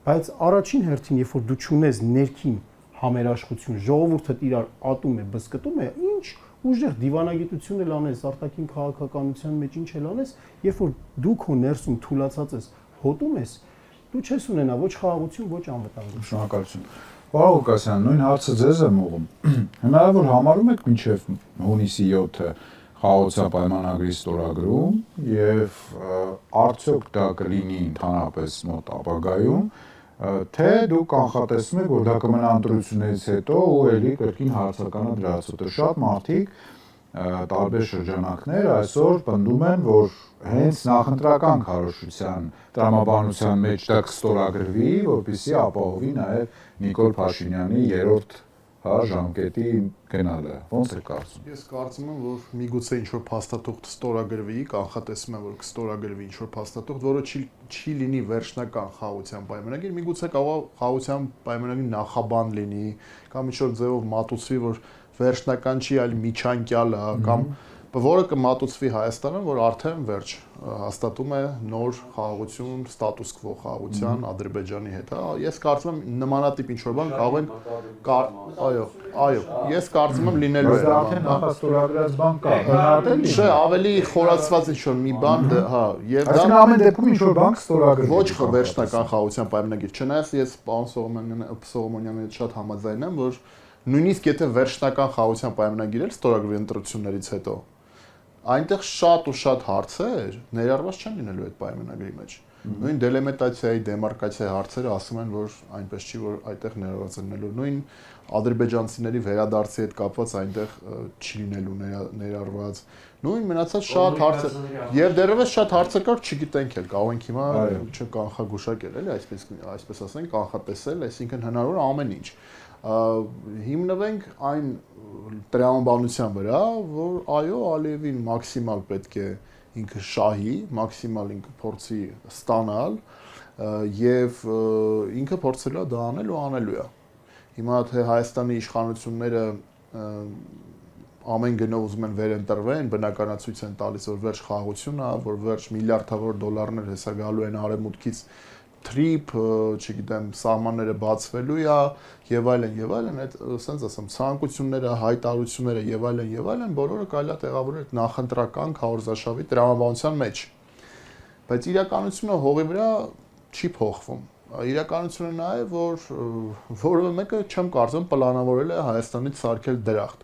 բայց առաջին հերթին, երբ որ դու ճունես ներքին համերաշխություն, ժողովուրդը իրար ատում է, բզկտում է, ինչ ուժեղ դիվանագիտություն էլ անես, արտաքին քաղաքականության մեջ ինչ էլ անես, երբ որ դու քո ներսում թուլացած ես, հոտում ես, դու չես ունենա ոչ խաղաղություն, ոչ անվտանգություն։ Շնորհակալություն։ Պարոն Ղուկասյան, նույն հարցը ձեզ եմ ուղղում։ Հնարավոր համարում եք մինչև հունիսի 7-ը խաղաղության պայմանագրի ստորագրում եւ արդյոք դա կլինի ընդհանրապես մոտ ապագայում, թե դուք կանխատեսում եք, որ դա կմնա ընտրություններից հետո ու էլի կրկին հարցականը դրած ուտը շատ մարդիկ տարբեր շրջանակներ այսօր պնդում են, որ հենց նախընտրական քարոզչության տրամաբանության մեջ դա կստորագրվի, որպեսզի ապահովի նաև Նիկոլ Փաշինյանի երրորդ ժամկետի գնալը։ Ոնց է կարծում։ Ես կարծում եմ, որ միգուցե ինչ-որ փաստաթուղթ ստորագրվի, կանխատեսում եմ, որ կստորագրվի ինչ-որ փաստաթուղթ, որը չի լինի վերջնական խաղաղության պայմանագիր, միգուցե կարող խաղաղության պայմանագրի նախաբան լինի, կամ ինչ-որ ձևով մատուցվի, որ վերջնական չի, այլ միջանկյալ է, կամ որը կմատուցվի Հայաստանը, որ արդեն վերջ հաստատում է նոր խաղաղություն, ստատուս քվո խաղաղության Ադրբեջանի հետ, հա։ Ես կարծում եմ նմանատիպ ինչ-որ բան կարող են այո, ես կարծում եմ լինելու է։ Դա արդեն նախաստորագրած բան կա, հնարավոր Չէ, ավելի խորացված ինչ-որ մի բան, հա, եւ դա Այսինքն ամեն դեպքում ինչ-որ բան կստորագրվի։ ոչ վերջնական խաղաղության պայմանագիր, չնայած ես պարոն Սողոմոնյանի հետ շատ համաձայն եմ, որ նույնիսկ եթե վերջնական խաղաղության պայմանագիր էլ ստորագրվի ընտրություններից հետո, այնտեղ շատ ու շատ հարցեր ներառված չեն լինելու այդ պայմանագրի մեջ։ Նույն դելիմիտացիայի, դեմարկացիայի հարցերը ասում են, որ այնպես չի, որ այդտեղ ներառված լինելու։ Նույն ադրբեջանցիների վերադարձի հետ կապված այնտեղ չի լինելու ներառված։ Նույն մնացած շատ հարցեր եւ դեռևս շատ հարցեր կար, չգիտենք էլ, կարող ենք հիմա չկանխագուշակել, էլի, այսպես ասենք, կանխատեսել, այսինքն հնարավոր ամեն ինչ։ Հիմնվենք այն տրամաբանության վրա, որ այո, Ալիևին մաքսիմալ պետք է ինքը շահի, մաքսիմալ ինքը փորձի ստանալ եւ ինքը փորձելու է դա անել ու անելու է։ Հիմա թե Հայաստանի իշխանությունները ամեն գնով ուզում են վերընտրվեն, բնականացույց են տալիս, որ վերջ խաղաղություն է, որ վերջ միլիարդավոր դոլարներ հեսա գալու են արևմուտքից թրիփ, չգիտեմ, սահմանները բացվելու է եւ այլն, այդ ասենց ասեմ, ցանկությունները, հայտարարությունները եւ այլն, բոլորը կարելի է տեղավորել նախընտրական քարոզարշավի տրամաբանության մեջ։ Բայց իրականությունը հողի վրա չի փոխվում։ Իրականությունը նա է, որ որևէ մեկը չեմ կարծում պլանավորել է Հայաստանից սարքել դրախտ։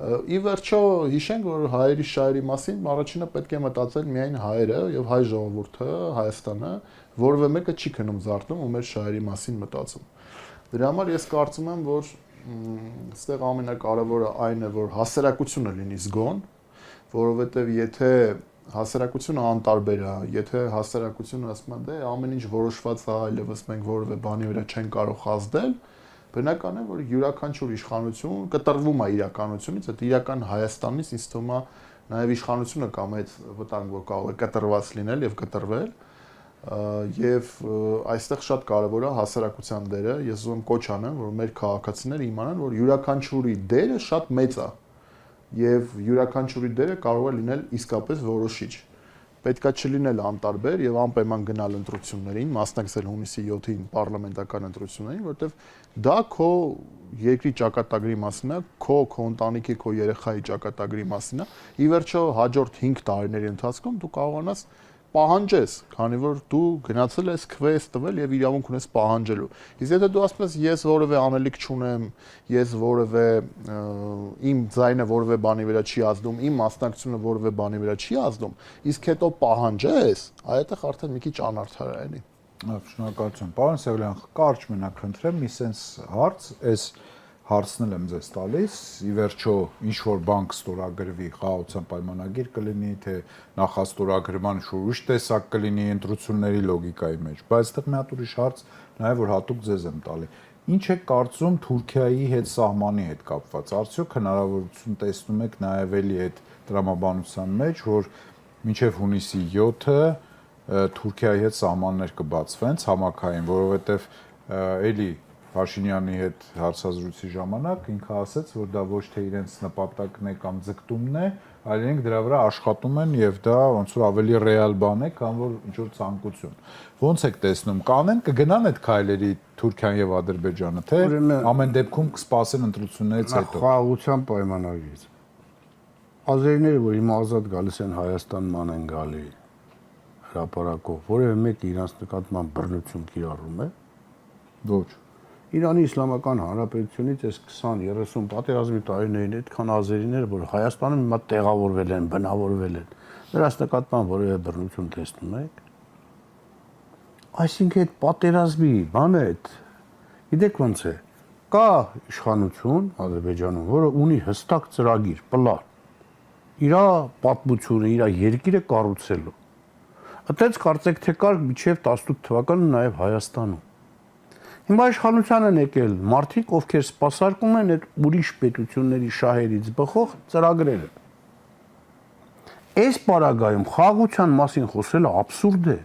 Ի վերջո հիշենք, որ հայերի շահերի մասին առաջինը պետք է մտածել միայն հայերը եւ հայ ժողովուրդը, Հայաստանը, որևէ մեկը չի քնում զարթնում ու մեր շահերի մասին մտածում։ Դրա համար ես կարծում եմ, որ այստեղ ամենակարևորը այն է, որ հասարակությունը լինի զգոն, որովհետեւ եթե հասարակությունը անտարբեր է, եթե հասարակությունը ասում է, դե ամեն ինչ որոշված է, այլևս մենք որևէ բանի վրա չենք կարող ազդել, բնական է, որ յուրաքանչյուր իշխանություն կտրվում է իրականությունից, այդ իրական Հայաստանից ինձ թվում է նաև իշխանությունը կամ այդ վտանգ, որ կարող է կտրված լինել եւ կտրվել, եւ այստեղ շատ կարեւոր է հասարակության դերը, ես ուզում եմ կոչ անեմ, որ մեր քաղաքացիները իմանան, որ յուրաքանչյուրի դերը շատ մեծ է եւ յուրաքանչյուրի դերը կարող է լինել իսկապես որոշիչ։ Պետքա չլինել անտարբեր եւ անպայման գնալ ընտրություններին, մասնակցել հունիսի 7-ին պարլամենտական ընտրություններին, որտեվ դա քո երկրի ճակատագրի մասին է, քո ընտանիքի, քո երեխայի ճակատագրի մասին է։ Ի վերջո հաջորդ 5 տարիների ընթացքում դու կարողանաս պահանջես, քանի որ դու գնացել ես քվես տվել եւ իրավունք ունես պահանջելու։ Իսկ եթե դու ասես ես որևէ անելիք չունեմ, ես որևէ իմ ձայնը որևէ բանի վրա չի ազդում, իմ մասնակցությունը որևէ բանի վրա չի ազդում, իսկ հետո պահանջես, այդտեղ արդեն մի քիչ անարդար է, էլի։ Շնորհակալություն։ Պարոն Սևլյան, կարճ մենակ խնդրեմ, մի sense հարց, այս հարցնել եմ ձեզ տալիս, ի վերջո ինչ որ բան կստորագրվի, խաղաղության պայմանագիր կլինի, թե նախաստորագրման ուրիշ տեսակ կլինի ընտրությունների լոգիկայի մեջ, բայց այդտեղ մի հատ ուրիշ հարց նաև որ հատուկ ձեզ եմ տալի։ Ինչ եք կարծում Թուրքիայի հետ սահմանի հետ կապված, արդյոք հնարավորություն տեսնում եք նաև էլի այդ տրամաբանության մեջ, որ մինչև հունիսի 7-ը Թուրքիայի հետ սահմաններ կբացվեն ցամաքային, որովհետև էլի Փաշինյանի հետ հարցազրույցի ժամանակ ինքը ասաց, որ դա ոչ թե իրենց նպատակն է կամ ձգտումն է, այլ իրենք դրա վրա աշխատում են եւ դա ոնց որ ավելի ռեալ բան է, քան որ ինչ որ ցանկություն։ Ոնց եք տեսնում, կանեն կգնան այդ քայլերի Թուրքիան եւ Ադրբեջանը, թե ամեն դեպքում կսպասեն ընտրություններից հետո։ Խաղաղության պայմանագիր։ Ազերիները, որ հիմա ազատ գալիս են Հայաստան ման են գալի հրապարակով, որևէ մեկ իրանց նկատմամբ բռնություն կիրառում է։ Ոչ։ Իրանի Իսլամական Հանրապետությունից այս 20-30 պատերազմի տարիներին այդքան ազերիներ, որ Հայաստանում հիմա տեղավորվել են, բնավորվել են, նրանց նկատմամբ որևէ բռնություն տեսնում եք։ Այսինքն այդ պատերազմի բանը այդ գիտեք ոնց է։ Կա իշխանություն Ադրբեջանում, որը ունի հստակ ծրագիր, պլան։ Իր պատմությունը, իր երկիրը կառուցելու։ Այդտեղ կարծեք թե կար մինչև 18 թվականը նաև Հայաստանում։ Հիմա իշխանության են եկել մարդիկ, ովքեր սպասարկում են այդ ուրիշ պետությունների շահերից բխող ծրագրերը։ Այս պարագայում խաղաղության մասին խոսելը աբսուրդ է։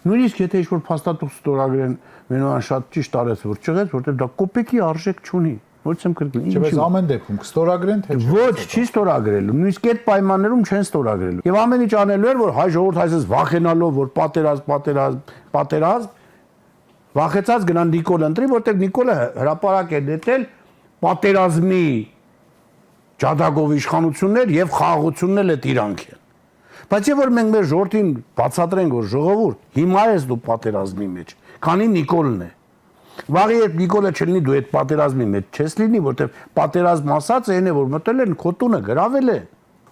Նույնիսկ եթե ինչ-որ փաստաթուղթ ստորագրեն, մենուան շատ ճիշտ արեց, որ չեղեց, որտեղ դա կոպեկի արժեք չունի։ Ո՞նց եմ կրկնում։ Չէ, բայց ամեն դեպքում կստորագրեն, թե չէ։ Ոչ, չի ստորագրելու։ Նույնիսկ այդ պայմաններում չեն ստորագրելու։ Եվ ամեն ինչ անելու էր, որ հայ ժողովուրդ այսպես վախենալով, որ պատերազմ, վախեցած գնան Նիկոլ ընտրի, որտեղ Նիկոլը հրապարակ է նետել պատերազմի ջադագով իշխանություններ եւ խաղաղությունն էլ այդ իրանք են։ Բայց եւ որ մենք մեր ժողովրդին բացատրենք, որ ժողովուրդ հիմա ես դու պատերազմի մեջ, քանի Նիկոլն է։ Վաղի երբ Նիկոլը չլինի, դու այդ պատերազմի մեջ չես լինի, որտեղ պատերազմ ասած այն է, որ մտել են քո տունը գրավել են։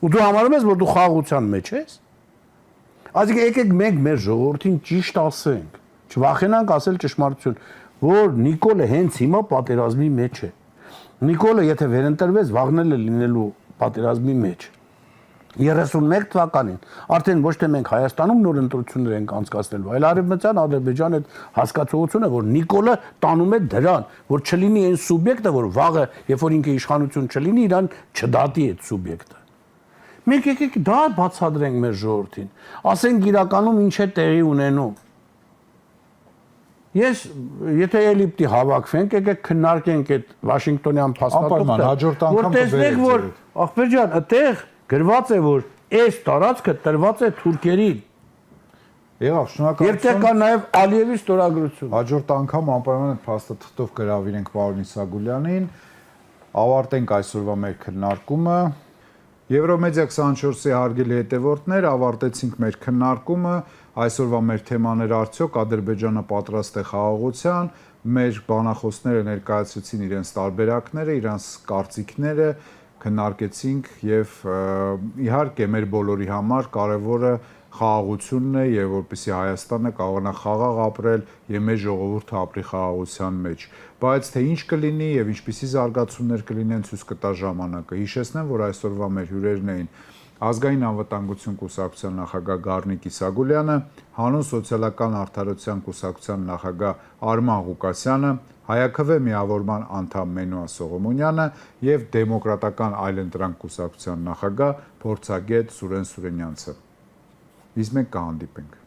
Ու դու համարում ես, որ դու խաղաղության մեջ ես։ Այսինքն եկեք մենք մեր ժողովրդին ճիշտ ասենք, չվախենանք ասել ճշմարտություն, որ Նիկոլը հենց հիմա պատերազմի մեջ է։ Նիկոլը եթե վերընտրվեց, վաղնել է լինելու պատերազմի մեջ։ 31 թվականին արդեն ոչ թե մենք Հայաստանում նոր ընտրություններ ենք անցկացնելու, այլ Արևմտյան Ադրբեջանը այդ հասկացողությունը, որ Նիկոլը տանում է դրան, որ չլինի այն սուբյեկտը, որ վաղը, երբ որ ինքը իշխանություն չլինի, իրան չդատի այդ սուբյեկտը։ Մենք եկեք դա բացատրենք մեր ժողովրդին, ասենք իրականում ինչ է տեղի ունենում։ Ես եթե էլի պիտի հավաքվենք, եկեք քննարկենք այդ Վաշինգտոնյան փաստաթուղթը, որ տեսնենք, որ ախպեր ջան, այդտեղ գրված է, որ այս տարածքը տրված է թուրքերին։ Եղավ, շնորհակալություն։ Եվ դե կա նաև Ալիևի ստորագրություն։ Հաջորդ անգամ անպայման այդ փաստաթղթով գրավիրենք պարոն Իսագուլյանին, ավարտենք այսօրվա մեր քննարկումը։ Եվրոմեդիա 24-ի հարգելի հետևորդներ, ավարտեցինք մեր քննարկումը։ Այսօրվա մեր թեմաներ արդյոք Ադրբեջանը պատրաստ է խաղաղության, մեր բանախոսները ներկայացրեցին իրենց տարբերակները, իրենց կարծիքները, քննարկեցինք եւ իհարկե մեր բոլորի համար կարևորը խաղաղությունն է եւ որպեսզի Հայաստանը կարողանա խաղաղ ապրել եւ մեր ժողովուրդը ապրի խաղաղության մեջ, բայց թե ինչ կլինի եւ ինչպիսի զարգացումներ կլինեն ցույց կտա ժամանակը։ Հիշեցնեմ, որ այսօրվա մեր հյուրերն էին Ազգային անվտանգություն կուսակցության նախագահ Գառնիկ Իսագուլյանը, Հանուն սոցիալական արդարության կուսակցության նախագահ Արման Ղուկասյանը, Հայաքվե միավորման անդամ Մենուա Սողոմոնյանը եւ Դեմոկրատական այլընտրանք կուսակցության նախագահ փորձագետ Սուրեն Սուրենյանցը։ Իսկ մենք կհանդիպենք